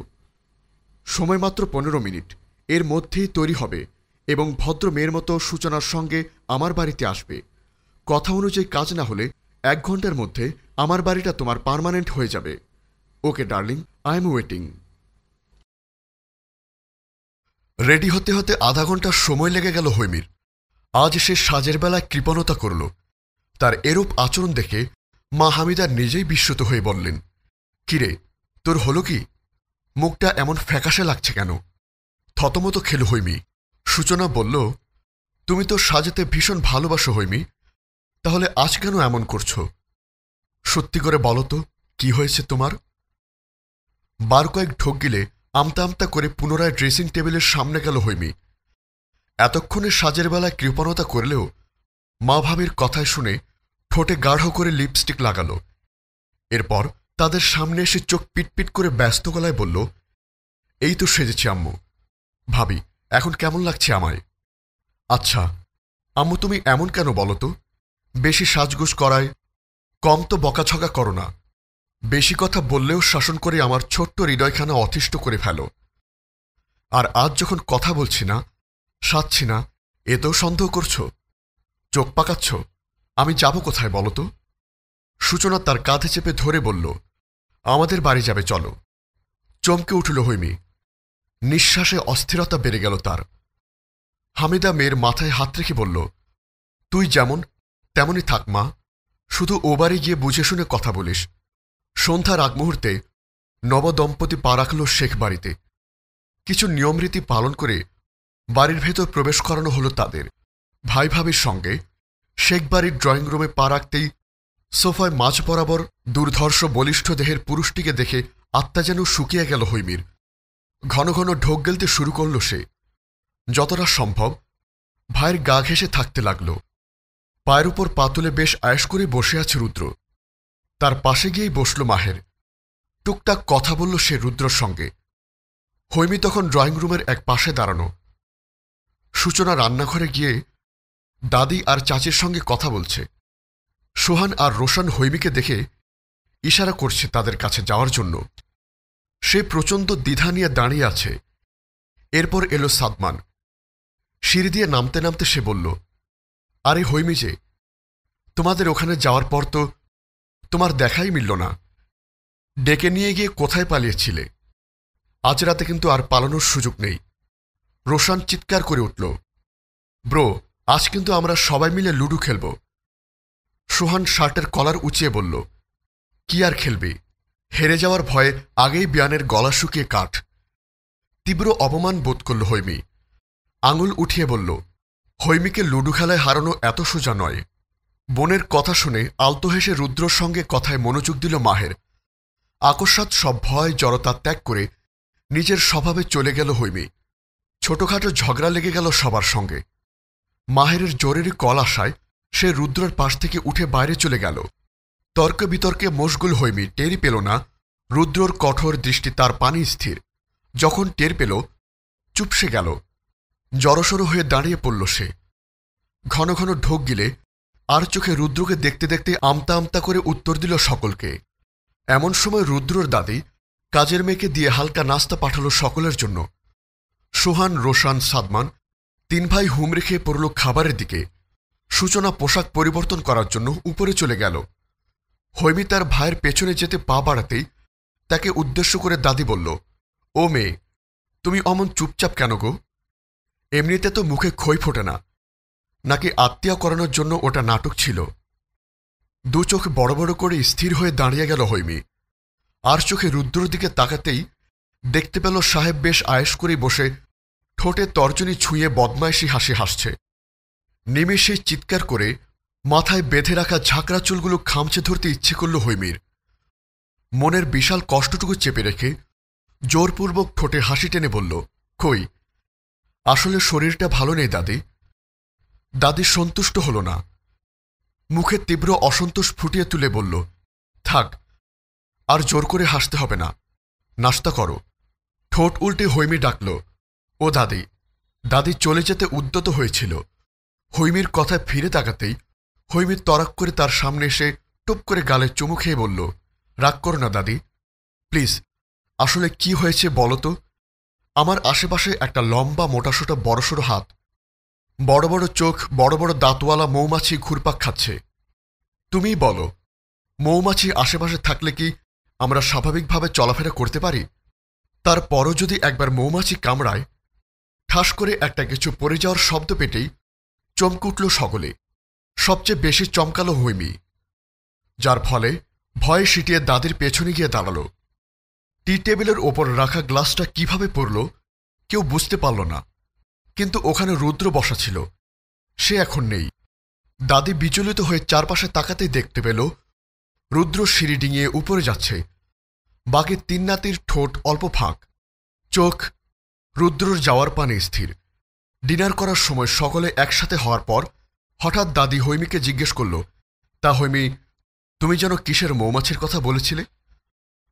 সময় মাত্র 15 মিনিট, এর মধ্যেই তৈরি হবে এবং ভদ্র মেয়ের মতো সূচনার সঙ্গে আমার বাড়িতে আসবে। কথা অনুযায়ী কাজ না হলে 1 ঘন্টার মধ্যে আমার বাড়িটা তোমার পার্মানেন্ট হয়ে যাবে। Okay darling, I am waiting. Ready হতে হতে আধা ঘন্টা সময় লেগে গেল হৈমির। আজ সে সাজের বেলায় কৃপণতা করল। তার এরূপ আচরণ দেখে মা হামিদা নিজেই বিস্মিত হয়ে বললেন, কিরে, তোর হলো কি? মুখটা এমন ফ্যাকাশে লাগছে কেন? থতমত খেল হৈমি। সূচনা বলল, তুমি তো সাজেতে ভীষণ ভালোবাসো হৈমি, তাহলে আজ কেন এমন করছো? সত্যি করে বলো তো, কি হয়েছে তোমার? বার কয়েক ঢোক গিলে আমতা আমতা করে পুনরায় ড্রেসিং টেবিলের সামনে গেল হৈমি। এতক্ষণে সাজের বেলায় কৃপণতা করলেও মা ভাবির কথায় শুনে ঠোঁটে গাঢ় করে লিপস্টিক লাগাল। এরপর তাদের সামনে এসে চোখ পিটপিট করে ব্যস্ত গলায় বলল, এই তো সেজেছি আম্মু। ভাবি, এখন কেমন লাগছে আমায়? আচ্ছা আম্মু, তুমি এমন কেন বলো তো? বেশি সাজগোজ করায় কম তো বকাঝকা করো না। বেশি কথা বললেও শাসন করে আমার ছোট্ট হৃদয়খানা অতিষ্ঠ করে ফেলো। আর আজ যখন কথা বলছি না, সাজছি না, এতেও সন্দেহ করছো, চোখ পাকাচ্ছ। আমি যাব কোথায় বলো তো? সূচনা তার কাঁধে চেপে ধরে বলল, আমাদের বাড়ি যাবে, চলো। চমকে উঠল হৈমি। নিঃশ্বাসে অস্থিরতা বেড়ে গেল তার। হামিদা মেয়ের মাথায় হাত রেখে বলল, তুই যেমন তেমনই থাক মা, শুধু ও বাড়ি গিয়ে বুঝে শুনে কথা বলিস। সন্ধ্যার আগ মুহূর্তে নবদম্পতি পা রাখল শেখ বাড়িতে। কিছু নিয়মরীতি পালন করে বাড়ির ভেতর প্রবেশ করানো হলো তাদের। ভাই ভাবির সঙ্গে শেখ বাড়ির ড্রয়িং রুমে পা রাখতেই সোফায় মাঝ বরাবর দুর্ধর্ষ বলিষ্ঠ দেহের পুরুষটিকে দেখে আত্মা যেন শুকিয়ে গেল হৈমির। ঘন ঘন ঢোক গেলতে শুরু করল সে। যতটা সম্ভব ভাইয়ের গা ঘেঁষে থাকতে লাগল। পায়ের উপর পা তুলে বেশ আয়েশ করে বসে আছে রুদ্র। তার পাশে গিয়েই বসল মাহের। টুকটাক কথা বলল সে রুদ্রর সঙ্গে। হৈমি তখন ড্রয়িং রুমের এক পাশে দাঁড়ানো। সূচনা রান্নাঘরে গিয়ে দাদি আর চাচির সঙ্গে কথা বলছে। সোহান আর রোশন হৈমিকে দেখে ইশারা করছে তাদের কাছে যাওয়ার জন্য। সে প্রচণ্ড দ্বিধা নিয়ে দাঁড়িয়ে আছে। এরপর এলো সাদমান। সিঁড়ি দিয়ে নামতে নামতে সে বলল, আরে হৈমি যে, তোমাদের ওখানে যাওয়ার পর তো তোমার দেখাই মিলল না। ডেকে নিয়ে গিয়ে কোথায় পালিয়েছিলে? আজ রাতে কিন্তু আর পালানোর সুযোগ নেই। রোশান চিৎকার করে উঠল, ব্রো, আজ কিন্তু আমরা সবাই মিলে লুডু খেলব। সোহান শার্টের কলার উঁচিয়ে বলল, কি আর খেলবি? হেরে যাওয়ার ভয়ে আগেই বিয়ানের গলা শুকিয়ে কাঠ। তীব্র অপমান বোধ করল হৈমি। আঙুল উঠিয়ে বলল, হৈমিকে লুডু খেলায় হারানো এত সোজা নয়। বোনের কথা শুনে আলতো হেসে রুদ্রর সঙ্গে কথায় মনোযোগ দিল মাহের। আকস্মাৎ সব ভয় জড়তা ত্যাগ করে নিজের স্বভাবে চলে গেল হৈমি। ছোটখাটো ঝগড়া লেগে গেল সবার সঙ্গে। মাহেরের জরুরি কল আসায় সে রুদ্রর পাশ থেকে উঠে বাইরে চলে গেল। তর্ক বিতর্কে মশগুল হৈমি টেরই পেল না রুদ্রর কঠোর দৃষ্টি তার পানি স্থির। যখন টের পেল, চুপসে গেল। জড়সড় হয়ে দাঁড়িয়ে পড়ল সে। ঘন ঘন ঢোক গিলে আর চোখে রুদ্রকে দেখতে দেখতে আমতা আমতা করে উত্তর দিল সকলকে। এমন সময় রুদ্রর দাদি কাজের মেয়েকে দিয়ে হালকা নাস্তা পাঠালো সকলের জন্য। সোহান, রোশান, সাদমান তিন ভাই হুমড়ে খেয়ে পড়ল খাবারের দিকে। সূচনা পোশাক পরিবর্তন করার জন্য উপরে চলে গেল। হৈমি তার ভাইয়ের পেছনে যেতে পা বাড়াতেই তাকে উদ্দেশ্য করে দাদি বলল, ও মেয়ে, তুমি অমন চুপচাপ কেন গো? এমনিতে তো মুখে খই ফোটে না, নাকি আত্মীয় করানোর জন্য ওটা নাটক ছিল? দু চোখ বড় বড় করে স্থির হয়ে দাঁড়িয়ে গেল হৈমি। আর চোখে রুদ্রর দিকে তাকাতেই দেখতে পেল সাহেব বেশ আয়েশ করে বসে ঠোঁটে তর্জনী ছুঁয়ে বদমাইশি হাসি হাসছে। নিমেষেই চিৎকার করে মাথায় বেঁধে রাখা ঝাঁকড়া চুলগুলো খামচে ধরতে ইচ্ছে করল হৈমির। মনের বিশাল কষ্টটুকু চেপে রেখে জোরপূর্বক ঠোঁটে হাসি টেনে বলল, কই, আসলে শরীরটা ভালো নেই দাদি। দাদি সন্তুষ্ট হল না। মুখে তীব্র অসন্তোষ ফুটিয়ে তুলে বলল, থাক, আর জোর করে হাসতে হবে না, নাস্তা করো। ঠোঁট উল্টে হৈমি ডাকল, ও দাদি। দাদি চলে যেতে উদ্যত হয়েছিল। হৈমির কথায় ফিরে তাকাতেই হৈমি তরাক করে তার সামনে এসে টুপ করে গালে চুমু খেয়ে বলল, রাগ করো না দাদি, প্লিজ, আসলে কি হয়েছে বলো তো? আমার আশেপাশে একটা লম্বা মোটাসোটা বড়সড় হাত, বড় বড় চোখ, বড় বড় দাঁতওয়ালা মৌমাছি ঘুরপাক খাচ্ছে। তুমিই বলো, মৌমাছি আশেপাশে থাকলে কি আমরা স্বাভাবিকভাবে চলাফেরা করতে পারি? তারপরও যদি একবার মৌমাছি কামড়ায়, ঠাস করে একটা কিছু পড়ে যাওয়ার শব্দ পেটেই চমকে উঠল সকলে। সবচেয়ে বেশি চমকালো হৈমি, যার ফলে ভয়ে সিটিয়ে দাদির পেছনে গিয়ে দাঁড়াল। টি টেবিলের ওপর রাখা গ্লাসটা কিভাবে পড়ল কেউ বুঝতে পারল না, কিন্তু ওখানে রুদ্র বসা ছিল। সে এখন নেই। দাদি বিচলিত হয়ে চারপাশে তাকাতেই দেখতে পেল রুদ্র সিঁড়ি ডিঙিয়ে উপরে যাচ্ছে। বাকি তিন নাতির ঠোঁট অল্প ফাঁক, চোখ রুদ্রর যাওয়ার পানে স্থির। ডিনার করার সময় সকলে একসাথে হওয়ার পর হঠাৎ দাদি হৈমিকে জিজ্ঞেস করল, তা হৈমি, তুমি যেন কিসের মৌমাছির কথা বলেছিলে?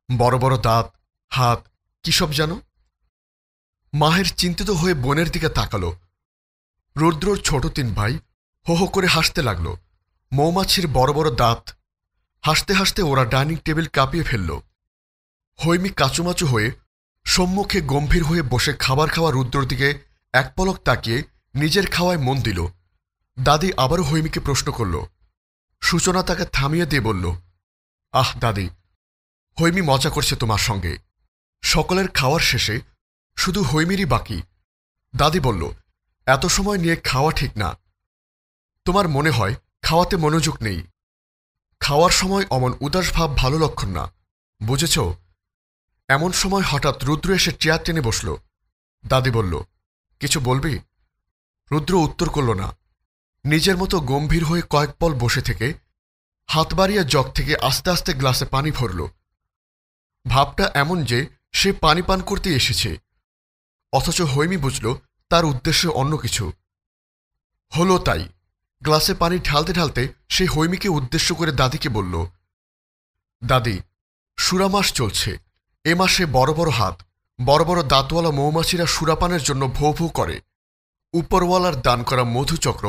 বড় বড় দাঁত, হাত, কি সব জানো? মাহের চিন্তিত হয়ে বোনের দিকে তাকাল। রুদ্রর ছোট তিন ভাই হো হো করে হাসতে লাগল। মৌমাছির বড় বড় দাঁত। হাসতে হাসতে ওরা ডাইনিং টেবিল কাঁপিয়ে ফেলল। হৈমি কাচুমাচু হয়ে সম্মুখে গম্ভীর হয়ে বসে খাবার খাওয়া রুদ্রর দিকে এক পলক তাকিয়ে নিজের খাওয়ায় মন দিল। দাদি আবারও হৈমিকে প্রশ্ন করল। সূচনা তাকে থামিয়ে দিয়ে বলল, আহ দাদি, হৈমি মজা করছে তোমার সঙ্গে। সকলের খাওয়ার শেষে শুধু হৈমিরই বাকি। দাদি বলল, এত সময় নিয়ে খাওয়া ঠিক না। তোমার মনে হয় খাওয়াতে মনোযোগ নেই। খাওয়ার সময় অমন উদাস ভাব ভালো লক্ষণ না, বুঝেছ? এমন সময় হঠাৎ রুদ্র এসে চেয়ার টেনে বসল। দাদি বলল, কিছু বলবি? রুদ্র উত্তর করল না। নিজের মতো গম্ভীর হয়ে কয়েক পল বসে থেকে হাত বাড়িয়ে জগ থেকে আস্তে আস্তে গ্লাসে পানি ভরল। ভাবটা এমন যে সে পানি পান করতে এসেছে, অথচ হৈমি বুঝল তার উদ্দেশ্যে অন্য কিছু। হলো তাই। গ্লাসে পানি ঢালতে ঢালতে সে হৈমিকে উদ্দেশ্য করে দাদিকে বলল, দাদি, সুরা মাস চলছে। এ মাসে বড় বড় হাত, বড় বড় দাঁতওয়ালা মৌমাছিরা সুরাপানের জন্য ভৌ ভৌ করে। উপরওয়ালার দান করা মধুচক্র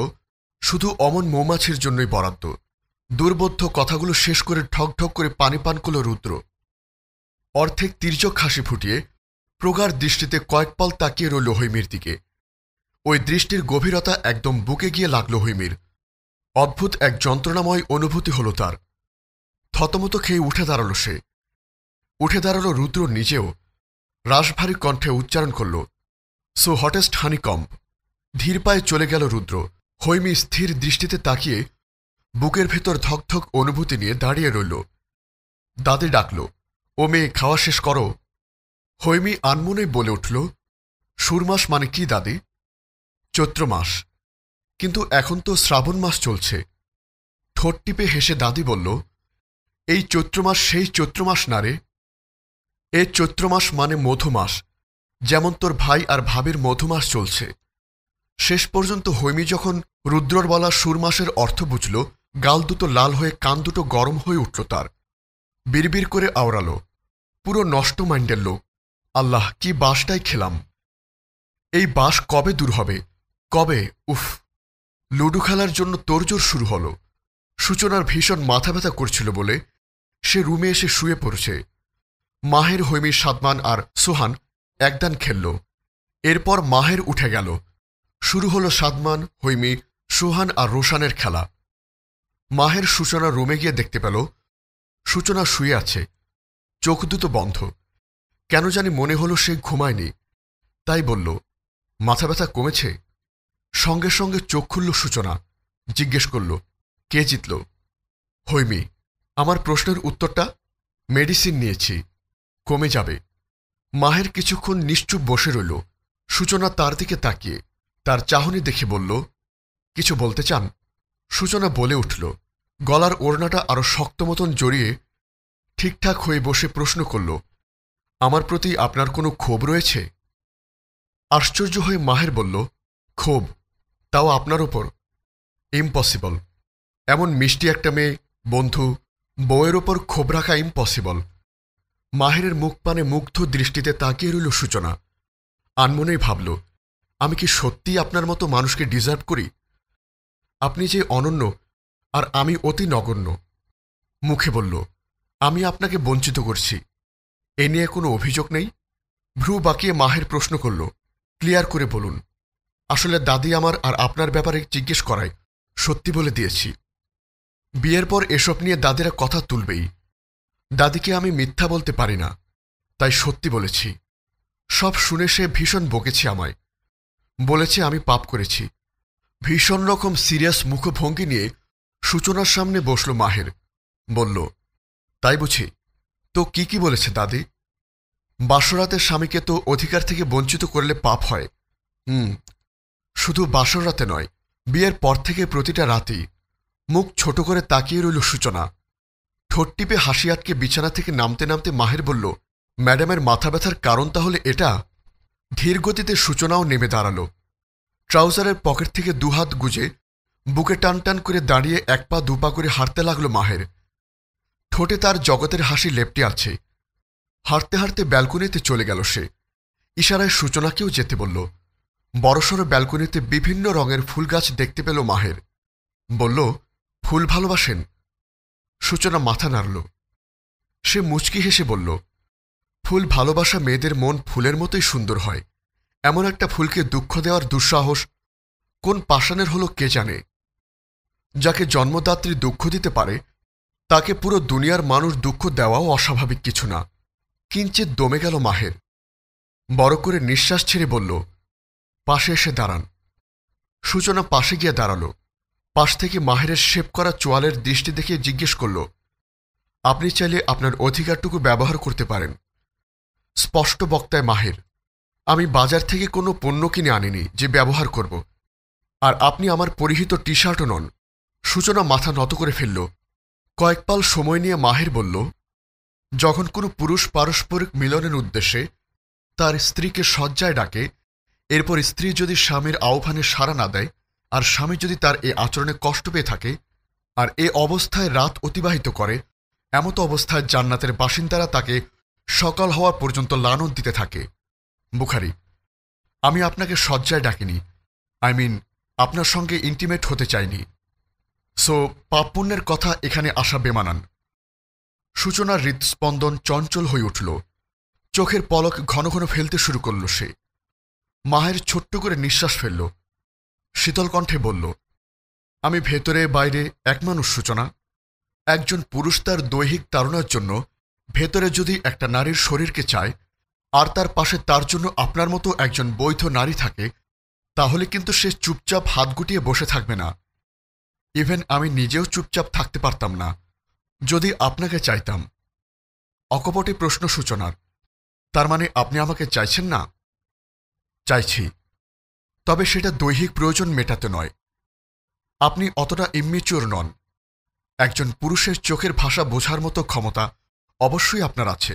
শুধু অমন মৌমাছির জন্যই বরাদ্দ। দুর্বোধ্য কথাগুলো শেষ করে ঠক ঠক করে পানি পান করল রুদ্র। অর্ধেক তির্যক হাসি ফুটিয়ে প্রগাঢ় দৃষ্টিতে কয়েক পাল তাকিয়ে রইল হৈমির দিকে। ওই দৃষ্টির গভীরতা একদম বুকে গিয়ে লাগল হৈমির। অদ্ভুত এক যন্ত্রণাময় অনুভূতি হল তার। থতমত খেয়ে উঠে দাঁড়াল সে। উঠে দাঁড়াল রুদ্র নিজেও। রাশভারী কণ্ঠে উচ্চারণ করল, সো হটেস্ট হানিকম্ব। ধীর পায়ে চলে গেল রুদ্র। হৈমি স্থির দৃষ্টিতে তাকিয়ে বুকের ভেতর ধকধক অনুভূতি নিয়ে দাঁড়িয়ে রইল। দাদি ডাকল, ও মেয়ে, খাওয়া শেষ করো। হৈমি আনমনেই বলে উঠল, সুরমাস মানে কি দাদি? চৈত্র মাস। কিন্তু এখন তো শ্রাবণ মাস চলছে। ঠোঁট টিপে হেসে দাদি বলল, এই চৈত্র মাস সেই চৈত্র মাস না রে। এ চৈত্র মাস মানে মধু মাস, যেমন তোর ভাই আর ভাবির মধুমাস চলছে। শেষ পর্যন্ত হৈমি যখন রুদ্রর বলা সুরমাসের অর্থ বুঝল, গাল দুটো লাল হয়ে কান দুটো গরম হয়ে উঠল তার। বিড়বিড় করে আওড়ালো, পুরো নষ্ট মাইন্ডের লোক, আল্লাহ কি বাসটাই খেলাম। এই বাস কবে দূর হবে, কবে? উফ। লুডু খেলার জন্য তোড়জোড় শুরু হলো। সূচনার ভীষণ মাথা ব্যথা করছিল বলে সে রুমে এসে শুয়ে পড়েছে। মাহের, হৈমি, সাদমান আর সোহান একদান খেলল। এরপর মাহের উঠে গেল। শুরু হলো সাদমান, হৈমি, সোহান আর রোশানের খেলা। মাহের সূচনা রুমে গিয়ে দেখতে পেল সূচনা শুয়ে আছে, চোখ দুটো বন্ধ। কেন জানি মনে হলো সে ঘুমায়নি। তাই বলল, মাথা ব্যথা কমেছে? সঙ্গে সঙ্গে চোখ খুলল সূচনা। জিজ্ঞেস করল, কে জিতল? হৈমি। আমার প্রশ্নের উত্তরটা? মেডিসিন নিয়েছি, কমে যাবে। মাহের কিছুক্ষণ নিশ্চুপ বসে রইল। সূচনা তার দিকে তাকিয়ে তার চাহনি দেখে বলল, কিছু বলতে চান? সূচনা বলে উঠল, গলার ওড়নাটা আরো শক্ত মতন জড়িয়ে ঠিকঠাক হয়ে বসে প্রশ্ন করল, আমার প্রতি আপনার কোনো ক্ষোভ রয়েছে? আশ্চর্য হয়ে মাহের বলল, ক্ষোভ? তাও আপনার ওপর? ইম্পসিবল। এমন মিষ্টি একটা মেয়ে, বন্ধু, বউয়ের ওপর ক্ষোভ রাখা ইম্পসিবল। মাহেরের মুখ পানে মুগ্ধ দৃষ্টিতে তাকিয়ে রইল সূচনা। আনমনেই ভাবল, আমি কি সত্যিই আপনার মতো মানুষকে ডিজার্ভ করি? আপনি যে অনন্য আর আমি অতি নগণ্য। মুখে বলল, আমি আপনাকে বঞ্চিত করছি, এ নিয়ে কোনো অভিযোগ নেই? ভ্রু বাঁকিয়ে মাহের প্রশ্ন করল, ক্লিয়ার করে বলুন। আসলে দাদি আমার আর আপনার ব্যাপারে জিজ্ঞেস করায় সত্যি বলে দিয়েছি। বিয়ের পর এসব নিয়ে দাদিরা কথা তুলবেই। দাদিকে আমি মিথ্যা বলতে পারি না, তাই সত্যি বলেছি। সব শুনে সে ভীষণ বকেছে আমায়, বলেছে আমি পাপ করেছি। ভীষণ রকম সিরিয়াস মুখভঙ্গি নিয়ে সূচনার সামনে বসল মাহের। বলল, তাই বুঝি? তো কি কি বলেছে দাদি? বাসরাতের স্বামীকে তো অধিকার থেকে বঞ্চিত করলে পাপ হয়। শুধু বাসরাতে নয়, বিয়ের পর থেকে প্রতিটা রাতেই। মুখ ছোট করে তাকিয়ে রইল সূচনা। ঠোঁট টিপে হাসি আটকে বিছানা থেকে নামতে নামতে মাহের বলল, ম্যাডামের মাথা ব্যথার কারণ তাহলে এটা? ধীর গতিতে সূচনাও নেমে দাঁড়াল। ট্রাউজারের পকেট থেকে দুহাত গুজে বুকে টান টান করে দাঁড়িয়ে এক পা দুপা করে হাঁটতে লাগল মাহের। ঠোঁটে তার জগতের হাসি লেপ্টে আছে। হাঁটতে হাঁটতে ব্যালকনিতে চলে গেল সে। ইশারায় সূচনাকেও যেতে বলল। বড়সড় ব্যালকনিতে বিভিন্ন রঙের ফুল গাছ দেখতে পেল মাহের। বলল, ফুল ভালোবাসেন? সূচনা মাথা নাড়ল। সে মুচকি হেসে বলল, ফুল ভালোবাসা মেয়েদের মন ফুলের মতোই সুন্দর হয়। এমন একটা ফুলকে দুঃখ দেওয়ার দুঃসাহস কোন পাষাণের হলো কে জানে। যাকে জন্মদাত্রী দুঃখ দিতে পারে তাকে পুরো দুনিয়ার মানুষ দুঃখ দেওয়াও অস্বাভাবিক কিছু না। কিঞ্চিৎ দমে গেল মাহের। বড় করে নিঃশ্বাস ছেড়ে বলল, পাশে এসে দাঁড়ান। সূচনা পাশে গিয়ে দাঁড়াল। পাশ থেকে মাহেরের শেপ করা চোয়ালের দৃষ্টি দেখে জিজ্ঞেস করল, আপনি চাইলে আপনার অধিকারটুকু ব্যবহার করতে পারেন। স্পষ্ট বক্তায় মাহের, আমি বাজার থেকে কোনো পণ্য কিনে আনিনি যে ব্যবহার করব। আর আপনি আমার পরিহিত টি শার্টও নন। সূচনা মাথা নত করে ফেলল। কয়েক পাল সময় নিয়ে মাহের বলল, যখন কোনো পুরুষ পারস্পরিক মিলনের উদ্দেশ্যে তার স্ত্রীকে শয্যায় ডাকে, এরপর স্ত্রী যদি স্বামীর আহ্বানে সাড়া না দেয় আর স্বামী যদি তার এ আচরণে কষ্ট পেয়ে থাকে আর এ অবস্থায় রাত অতিবাহিত করে, এমতো অবস্থায় জান্নাতের বাসিন্দারা তাকে সকাল হওয়া পর্যন্ত লানত দিতে থাকে। বুখারী। আমি আপনাকে শয্যায় ডাকিনি, আপনার সঙ্গে ইন্টিমেট হতে চাইনি। সো পাপ পুণ্যের কথা এখানে আসা বেমানান। সূচনার হৃদস্পন্দন চঞ্চল হয়ে উঠল। চোখের পলক ঘন ঘন ফেলতে শুরু করল সে। মাহের ছোট্ট করে নিঃশ্বাস ফেলল। শীতল কণ্ঠে বলল, আমি ভেতরে বাইরে এক মানুষ সূচনা। একজন পুরুষ তার দৈহিক তাড়নার জন্য ভেতরে যদি একটা নারীর শরীরকে চায় আর তার পাশে তার জন্য আপনার মতো একজন বৈধ নারী থাকে, তাহলে কিন্তু সে চুপচাপ হাত গুটিয়ে বসে থাকবে না। ইভেন আমি নিজেও চুপচাপ থাকতে পারতাম না যদি আপনাকে চাইতাম। অকপটে প্রশ্ন সূচনার, তার মানে আপনি আমাকে চাইছেন না? চাইছি, তবে সেটা দৈহিক প্রয়োজন মেটাতে নয়। আপনি অতটা ইম্মেচিওর নন। একজন পুরুষের চোখের ভাষা বোঝার মতো ক্ষমতা অবশ্যই আপনার আছে।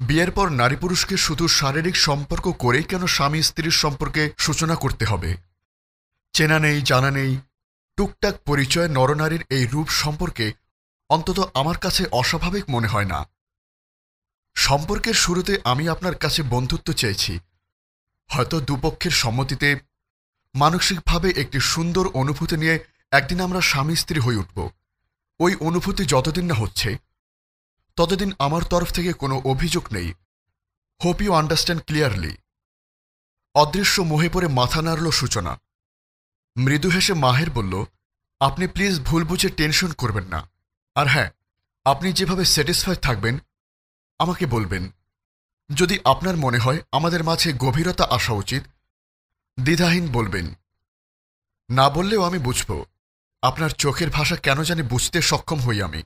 বিয়ের পর নারী পুরুষকে শুধু শারীরিক সম্পর্ক করেই কেন স্বামী স্ত্রীর সম্পর্কে সূচনা করতে হবে? চেনা নেই, জানা নেই, টুকটাক পরিচয় নরনারীর এই রূপ সম্পর্কে অন্তত আমার কাছে অস্বাভাবিক মনে হয় না। সম্পর্কের শুরুতে আমি আপনার কাছে বন্ধুত্ব চেয়েছি, হয়তো দুপক্ষের সম্মতিতে, মানসিকভাবে একটি সুন্দর অনুভূতি নিয়ে একদিন আমরা স্বামী স্ত্রী হয়ে উঠব। ওই অনুভূতি যতদিন না হচ্ছে ততদিন আমার তরফ থেকে কোনো অভিযোগ নেই। Hope you understand clearly. অদৃশ্য মোহে পড়ে মাথা নাড়ল সূচনা। মৃদু হেসে মাহের বলল, আপনি প্লিজ ভুল বুঝে টেনশন করবেন না। আর হ্যাঁ, আপনি যেভাবে স্যাটিসফাই থাকবেন আমাকে বলবেন। যদি আপনার মনে হয় আমাদের মাঝে গভীরতা আসা উচিত, দ্বিধাহীন বলবেন। না বললেও আমি বুঝব। আপনার চোখের ভাষা কেন জানি বুঝতে সক্ষম হই আমি।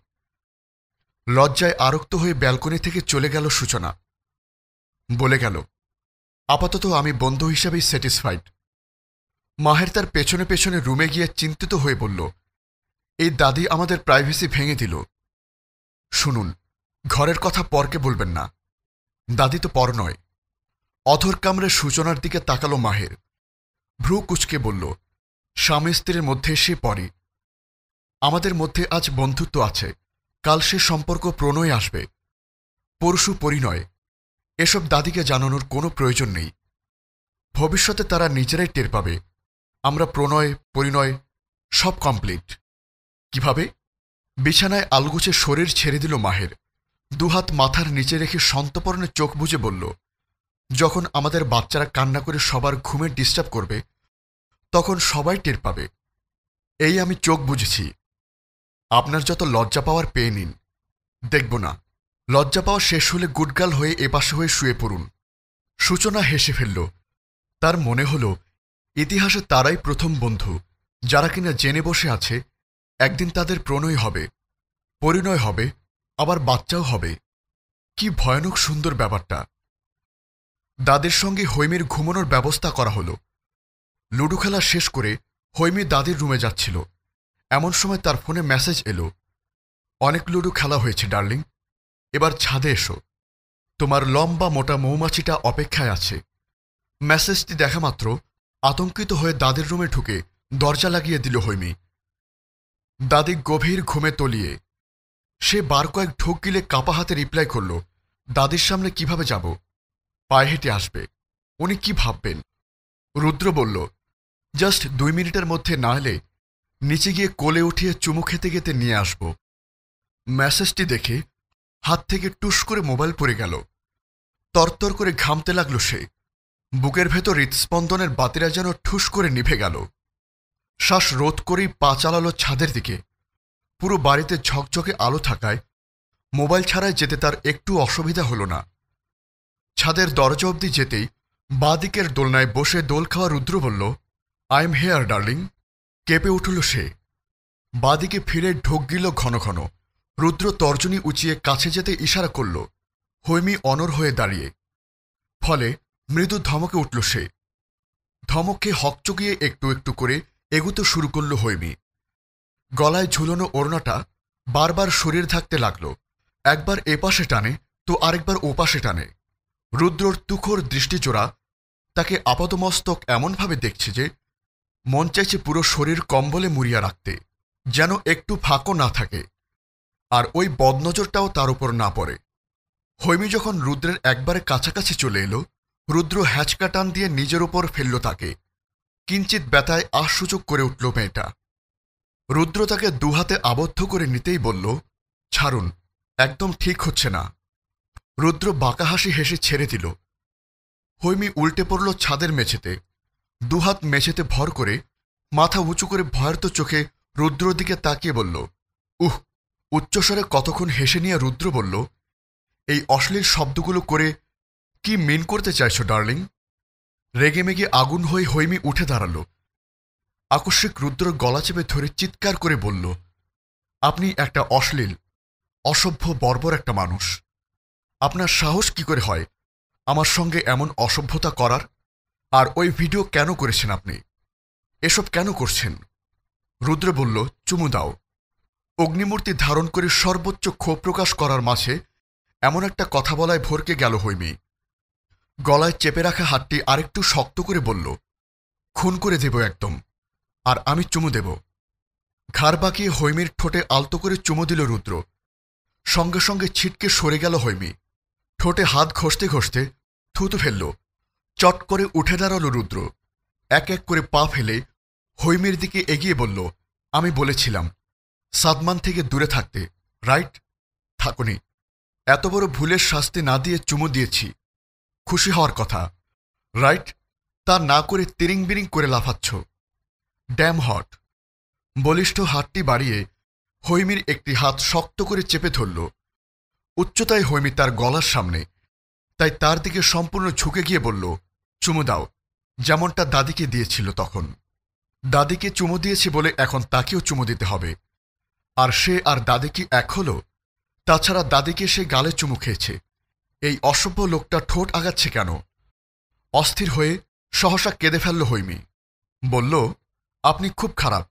লজ্জায় আরক্ত হয়ে ব্যালকনি থেকে চলে গেল সূচনা। বলে গেল, আপাতত আমি বন্ধু হিসাবেই স্যাটিসফাইড। মাহের তার পেছনে পেছনে রুমে গিয়ে চিন্তিত হয়ে বলল, এই দাদি আমাদের প্রাইভেসি ভেঙে দিল। শুনুন, ঘরের কথা পরকে বলবেন না। দাদি তো পর নয়। অধর কামড়ে সূচনার দিকে তাকালো মাহের। ভ্রু কুচকে বলল, স্বামী স্ত্রীর মধ্যে সে পরে। আমাদের মধ্যে আজ বন্ধুত্ব আছে, কাল সে সম্পর্ক প্রণয় আসবে, পরশু পরিণয়। এসব দাদিকে জানানোর কোনো প্রয়োজন নেই। ভবিষ্যতে তারা নিজেরাই টের পাবে আমরা প্রণয় পরিণয় সব কমপ্লিট। কিভাবে? বিছানায় আলগুচে শরীর ছেড়ে দিল মাহের। দুহাত মাথার নিচে রেখে সন্তর্পণে চোখ বুজে বলল, যখন আমাদের বাচ্চারা কান্না করে সবার ঘুমের ডিস্টার্ব করবে তখন সবাই টের পাবে। এই আমি চোখ বুঝেছি। আপনার যত লজ্জা পাওয়ার পেয়ে নিন, দেখব না। লজ্জা পাওয়া শেষ হলে গুডগাল হয়ে এপাশে হয়ে শুয়ে পড়ুন। সূচনা হেসে ফেলল। তার মনে হল ইতিহাসে তারাই প্রথম বন্ধু যারা কিনা জেনে বসে আছে একদিন তাদের প্রণয় হবে, পরিণয় হবে, আবার বাচ্চাও হবে। কি ভয়ানক সুন্দর ব্যাপারটা। দাদির সঙ্গে হৈমির ঘুমানোর ব্যবস্থা করা হলো। লুডো খেলা শেষ করে হৈমি দাদির রুমে যাচ্ছিল, এমন সময় তার ফোনে মেসেজ এলো, অনেক লুডো খেলা হয়েছে ডার্লিং, এবার ছাদে এসো, তোমার লম্বা মোটা মৌমাছিটা অপেক্ষায় আছে। মেসেজটি দেখা মাত্র আতঙ্কিত হয়ে দাদির রুমে ঢুকে দরজা লাগিয়ে দিল হৈমি। দাদি গভীর ঘুমে তলিয়ে। সে বার কয়েক ঢোক গিলে কাপা হাতে রিপ্লাই করল, দাদির সামনে কিভাবে যাব? পায়ে হেঁটে আসবে, উনি কি ভাববেন? রুদ্র বলল, জাস্ট 2 মিনিটের মধ্যে না এলে নিচে গিয়ে কোলে উঠিয়ে চুমু খেতে খেতে নিয়ে আসব। মেসেজটি দেখে হাত থেকে টুস করে মোবাইল পড়ে গেল। তরতর করে ঘামতে লাগল সে। বুকের ভেতর হৃৎস্পন্দনের বাতিরা যেন ঠুস করে নিভে গেল। শ্বাস রোধ করেই পা চালালো ছাদের দিকে। পুরো বাড়িতে ঝকঝকে আলো থাকায় মোবাইল ছাড়াই যেতে তার একটু অসুবিধা হল না। ছাদের দরজা অবধি যেতেই বাঁ দিকের দোলনায় বসে দোল খাওয়া রুদ্র বলল, আই এম হেয়ার ডার্লিং। কেঁপে উঠল সে। বাঁ দিকে ফিরে ঢোক গিল ঘন ঘন। রুদ্র তর্জনী উঁচিয়ে কাছে যেতে ইশারা করল। হৈমি অনড় হয়ে দাঁড়িয়ে। ফলে মৃদু ধমকে উঠল সে। ধমকে হকচকিয়ে একটু একটু করে এগুতে শুরু করল হৈমি। গলায় ঝুলনো ওড়নাটা বারবার শরীর থাকতে লাগল। একবার এপাশে টানে তো আরেকবার ওপাশে টানে। রুদ্রর তুখোর দৃষ্টিচোরা তাকে আপাতমস্তক এমনভাবে দেখছে যে মন চাইছে পুরো শরীর কম্বলে মুড়িয়া রাখতে, যেন একটু ফাঁকও না থাকে, আর ওই বদনজরটাও তার উপর না পড়ে। হৈমি যখন রুদ্রের একবারে কাছাকাছি চলে এলো, রুদ্র হ্যাচকা টান দিয়ে নিজের উপর ফেলল তাকে। কিঞ্চিত ব্যথায় আশসূচক করে উঠল মেয়েটা। রুদ্র তাকে দুহাতে আবদ্ধ করে নিতেই বলল, ছাড়ুন, একদম ঠিক হচ্ছে না। রুদ্র বাঁকা হাসি হেসে ছেড়ে দিল। হৈমি উল্টে পড়ল ছাদের মেঝেতে। দুহাত মেঝেতে ভর করে মাথা উঁচু করে ভয়ার্ত চোখে রুদ্রর দিকে তাকিয়ে বলল, উহ। উচ্চস্বরে কতক্ষণ হেসে নিয়ে রুদ্র বলল, এই অশ্লীল শব্দগুলো করে কি মিন করতে চাইছ ডার্লিং? রেগেমেগে আগুন হয়ে হৈমি উঠে দাঁড়াল। আকস্মিক রুদ্র গলা চেপে ধরে চিৎকার করে বলল, আপনি একটা অশ্লীল, অসভ্য, বর্বর একটা মানুষ। আপনার সাহস কি করে হয় আমার সঙ্গে এমন অসভ্যতা করার? আর ওই ভিডিও কেন করেছেন আপনি? এসব কেন করছেন? রুদ্র বলল, চুমু দাও। অগ্নিমূর্তি ধারণ করে সর্বোচ্চ ক্ষোভ প্রকাশ করার মাঝে এমন একটা কথা বলায় ভরকে গেল হৈমি। গলায় চেপে রাখা হাতটি আরেকটু শক্ত করে বলল, খুন করে দেব একদম, আর আমি চুমু দেব। ঘাড় বাঁকিয়ে হৈমির ঠোঁটে আলতো করে চুমু দিল রুদ্র। সঙ্গে সঙ্গে ছিটকে সরে গেল হৈমি। ঠোঁটে হাত ঘষতে ঘষতে থুতু ফেলল। চট করে উঠে দাঁড়াল রুদ্র। এক এক করে পা ফেলে হৈমির দিকে এগিয়ে বলল, আমি বলেছিলাম সাদমান থেকে দূরে থাকতে, রাইট? থাকুনি। এত বড় ভুলের শাস্তি না দিয়ে চুমু দিয়েছি, খুশি হওয়ার কথা, রাইট? তা না করে তিরিং বিরিং করে লাফাচ্ছ। Dam hot. বলিষ্ঠ হাতটি বাড়িয়ে হৈমির একটি হাত শক্ত করে চেপে ধরল। উচ্চতায় হৈমি তার গলার সামনে, তাই তার দিকে সম্পূর্ণ ঝুঁকে গিয়ে বলল, চুমু দাও, যেমনটা দাদিকে দিয়েছিল তখন। দাদিকে চুমু দিয়েছি বলে এখন তাকেও চুমু দিতে হবে। আর সে আর দাদি কি এক হল? তাছাড়া দাদিকে সে গালে চুমু খেয়েছে। এই অসভ্য লোকটা ঠোঁট আগাচ্ছে কেন? অস্থির হয়ে সহসা কেঁদে ফেলল হৈমি। বলল, আপনি খুব খারাপ।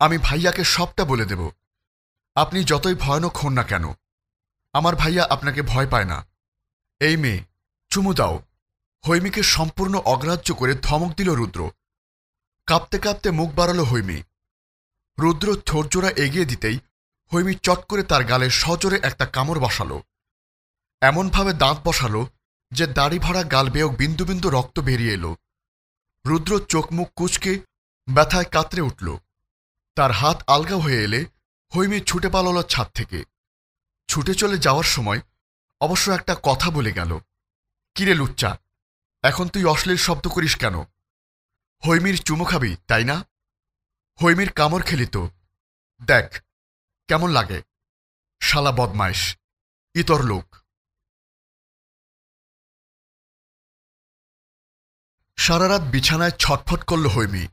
আমি ভাইয়াকে সবটা বলে দেব। আপনি যতই ভয়ানক হন না কেন, আমার ভাইয়া আপনাকে ভয় পায় না। এই মেয়ে, চুমু দাও। হৈমিকে সম্পূর্ণ অগ্রাহ্য করে ধমক দিল রুদ্র। কাঁপতে কাঁপতে মুখ বাড়াল হৈমি। রুদ্র ঠোঁটজোড়া এগিয়ে দিতেই হৈমি চট করে তার গালে সজোরে একটা কামড় বসাল। এমনভাবে দাঁত বসাল যে দাড়ি ভরা গাল বেয়েও বিন্দু বিন্দু রক্ত বেরিয়ে এলো। রুদ্র চোখ মুখ কুঁচকে ব্যথায় কাতরে উঠল। তার হাত আলগা হয়ে এলে হৈমি ছুটে পালাল ছাদ থেকে। ছুটে চলে যাওয়ার সময় অবশ্য একটা কথা বলে গেল, কিরে লুচ্চা, এখন তুই অশ্লীল শব্দ করিস কেন? হৈমির চুমু খাবি, তাই না? হৈমির কামড় খেলি তো, দেখ কেমন লাগে। শালা বদমাইশ, ইতর লোক। সারারাত বিছানায় ছটফট করল হৈমি।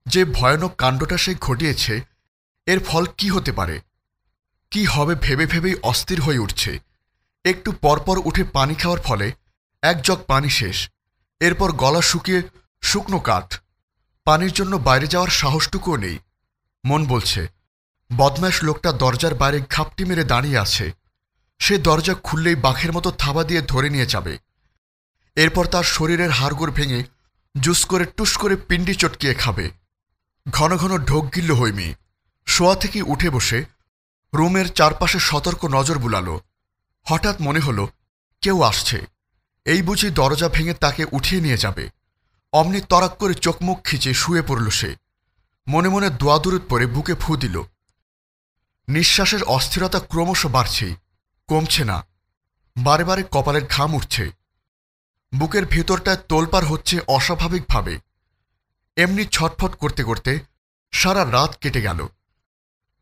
যে ভয়ানক কাণ্ডটা সে ঘটিয়েছে, এর ফল কি হতে পারে, কি হবে ভেবে ভেবেই অস্থির হয়ে উঠছে। একটু পরপর উঠে পানি খাওয়ার ফলে এক জগ পানি শেষ। এরপর গলা শুকিয়ে শুকনো কাঠ। পানির জন্য বাইরে যাওয়ার সাহসটুকুও নেই। মন বলছে, বদমাশ লোকটা দরজার বাইরে ঘাপটি মেরে দাঁড়িয়ে আছে। সে দরজা খুললেই বাঘের মতো থাবা দিয়ে ধরে নিয়ে যাবে। এরপর তার শরীরের হাড়গোড় ভেঙে জুস করে টুস করে পিণ্ডি চটকিয়ে খাবে। ঘন ঘন ঢোক গিলল হৈমি। শোয়া থেকে উঠে বসে রুমের চারপাশে সতর্ক নজর বুলাল। হঠাৎ মনে হল কেউ আসছে। এই বুঝি দরজা ভেঙে তাকে উঠিয়ে নিয়ে যাবে। অমনি তরাক করে চোখ মুখ খিচে শুয়ে পড়ল সে। মনে মনে দোয়াদুরুদ পরে বুকে ফু দিল। নিঃশ্বাসের অস্থিরতা ক্রমশ বাড়ছেই, কমছে না। বারে বারে কপালের ঘাম উঠছে। বুকের ভেতরটায় তোলপাড় হচ্ছে অস্বাভাবিকভাবে। এমনি ছটফট করতে করতে সারা রাত কেটে গেল।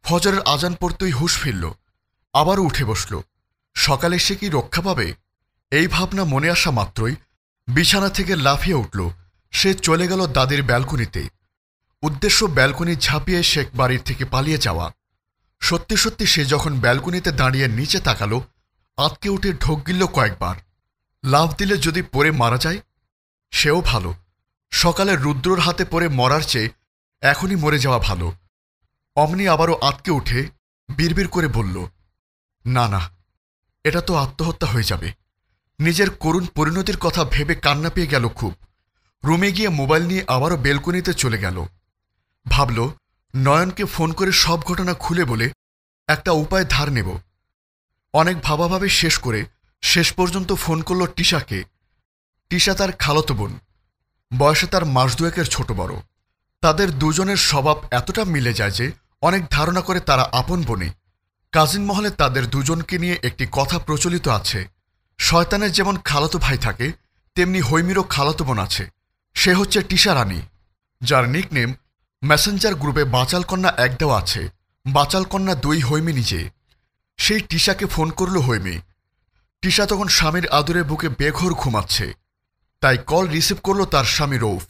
ফজরের আজান পড়তেই হুঁশ ফিরল। আবারও উঠে বসল। সকালে সে কি রক্ষা পাবে? এই ভাবনা মনে আসা মাত্রই বিছানা থেকে লাফিয়ে উঠল। সে চলে গেল দাদির ব্যালকনিতে। উদ্দেশ্য ব্যালকনি ঝাঁপিয়ে শেখ বাড়ির থেকে পালিয়ে যাওয়া। সত্যি সত্যি সে যখন ব্যালকনিতে দাঁড়িয়ে নিচে তাকালো, আঁতকে উঠে ঢোক গিলল কয়েকবার। লাফ দিলে যদি পড়ে মারা যায়, সেও ভালো। সকালে রুদ্রর হাতে পড়ে মরার চেয়ে এখনই মরে যাওয়া ভালো। অমনি আবারও আঁতকে উঠে বিড়বিড় করে বলল, না না, এটা তো আত্মহত্যা হয়ে যাবে। নিজের করুণ পরিণতির কথা ভেবে কান্না পেয়ে গেল খুব। রুমে গিয়ে মোবাইল নিয়ে আবারও বেলকনিতে চলে গেল। ভাবল নয়নকে ফোন করে সব ঘটনা খুলে বলে একটা উপায় ধার নেব। অনেক ভাবাভাবে শেষ করে শেষ পর্যন্ত ফোন করল টিশাকে। টিশা তার খালাতো বোন, বয়সে তার মাস দুয়েকের ছোট বড়। তাদের দুজনের স্বভাব এতটা মিলে যায় যে অনেক ধারণা করে তারা আপন বোনে। কাজিন মহলে তাদের দুজনকে নিয়ে একটি কথা প্রচলিত আছে, শয়তানের যেমন খালাতো ভাই থাকে, তেমনি হৈমিরও খালাতো বোন আছে। সে হচ্ছে টিশা রানী, যার নিকনেম মেসেঞ্জার গ্রুপে বাচাল কন্যা এক দেওয়া আছে। বাচাল কন্যা দুই হৈমি নিজে। সেই টিশাকে ফোন করল হৈমি। টিশা তখন স্বামীর আদরে বুকে বেঘোর ঘুমাচ্ছে, তাই কল রিসিভ করল তার স্বামী রৌফ।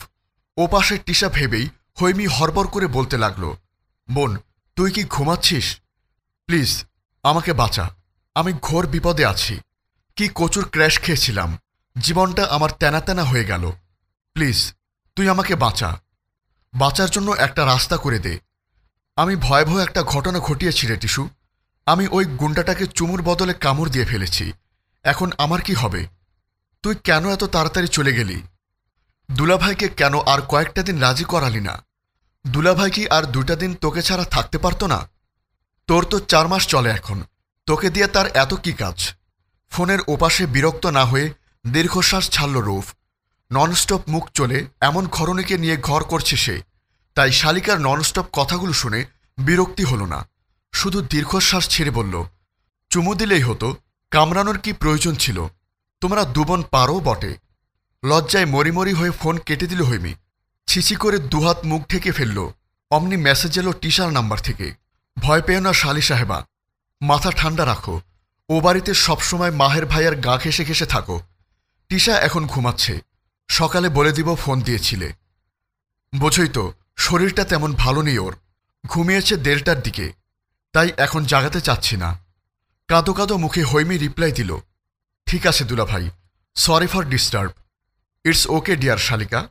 ওপাশে টিশা ভেবেই হৈমি হড়বড় করে বলতে লাগল, বোন, তুই কি ঘুমাচ্ছিস? প্লিজ আমাকে বাঁচা, আমি ঘোর বিপদে আছি। কি কচুর ক্র্যাশ খেয়েছিলাম, জীবনটা আমার তেনা তেনা হয়ে গেল। প্লিজ তুই আমাকে বাঁচা, বাঁচার জন্য একটা রাস্তা করে দে। আমি ভয়াবহ একটা ঘটনা ঘটিয়েছি রে টিসু, আমি ওই গুন্ডাটাকে চুমুর বদলে কামড় দিয়ে ফেলেছি। এখন আমার কি হবে? তুই কেন এত তাড়াতাড়ি চলে গেলি? দুলাভাইকে কেন আর কয়েকটা দিন রাজি করালি না? দুলাভাই কি আর 2টা দিন তোকে ছাড়া থাকতে পারতো না? তোর তো 4 মাস চলে এখন, তোকে দিয়ে তার এত কি কাজ? ফোনের ওপাশে বিরক্ত না হয়ে দীর্ঘশ্বাস ছাড়ল রৌফ। ননস্টপ মুখ চলে এমন ঘরণীকে নিয়ে ঘর করছে সে। তাই শালিকার ননস্টপ কথাগুলো শুনে বিরক্তি হল না, শুধু দীর্ঘশ্বাস ছেড়ে বলল, চুমু দিলেই হতো, কামড়ানোর কি প্রয়োজন ছিল? তোমরা দুবোন পারো বটে। লজ্জায় মরিমরি হয়ে ফোন কেটে দিল হৈমি। ছিছি করে দুহাত মুখ ঢেকে ফেলল। অমনি মেসেজ এলো টিশার নাম্বার থেকে। ভয় পেও না শালি সাহেবা, মাথা ঠান্ডা রাখো, ও বাড়িতে সবসময় মাহের ভাইয়ের গা ঘেসে ঘেসে থাকো। টিশা এখন ঘুমাচ্ছে, সকালে বলে দিব ফোন দিয়েছিলে। বোঝই তো শরীরটা তেমন ভালো নেই ওর, ঘুমিয়েছে 1:30টার দিকে, তাই এখন জাগাতে চাচ্ছি না। কাঁদো কাঁদো মুখে হৈমি রিপ্লাই দিল, ঠিক আছে দুলাভাই, sorry for disturb, it's okay dear শালিকা।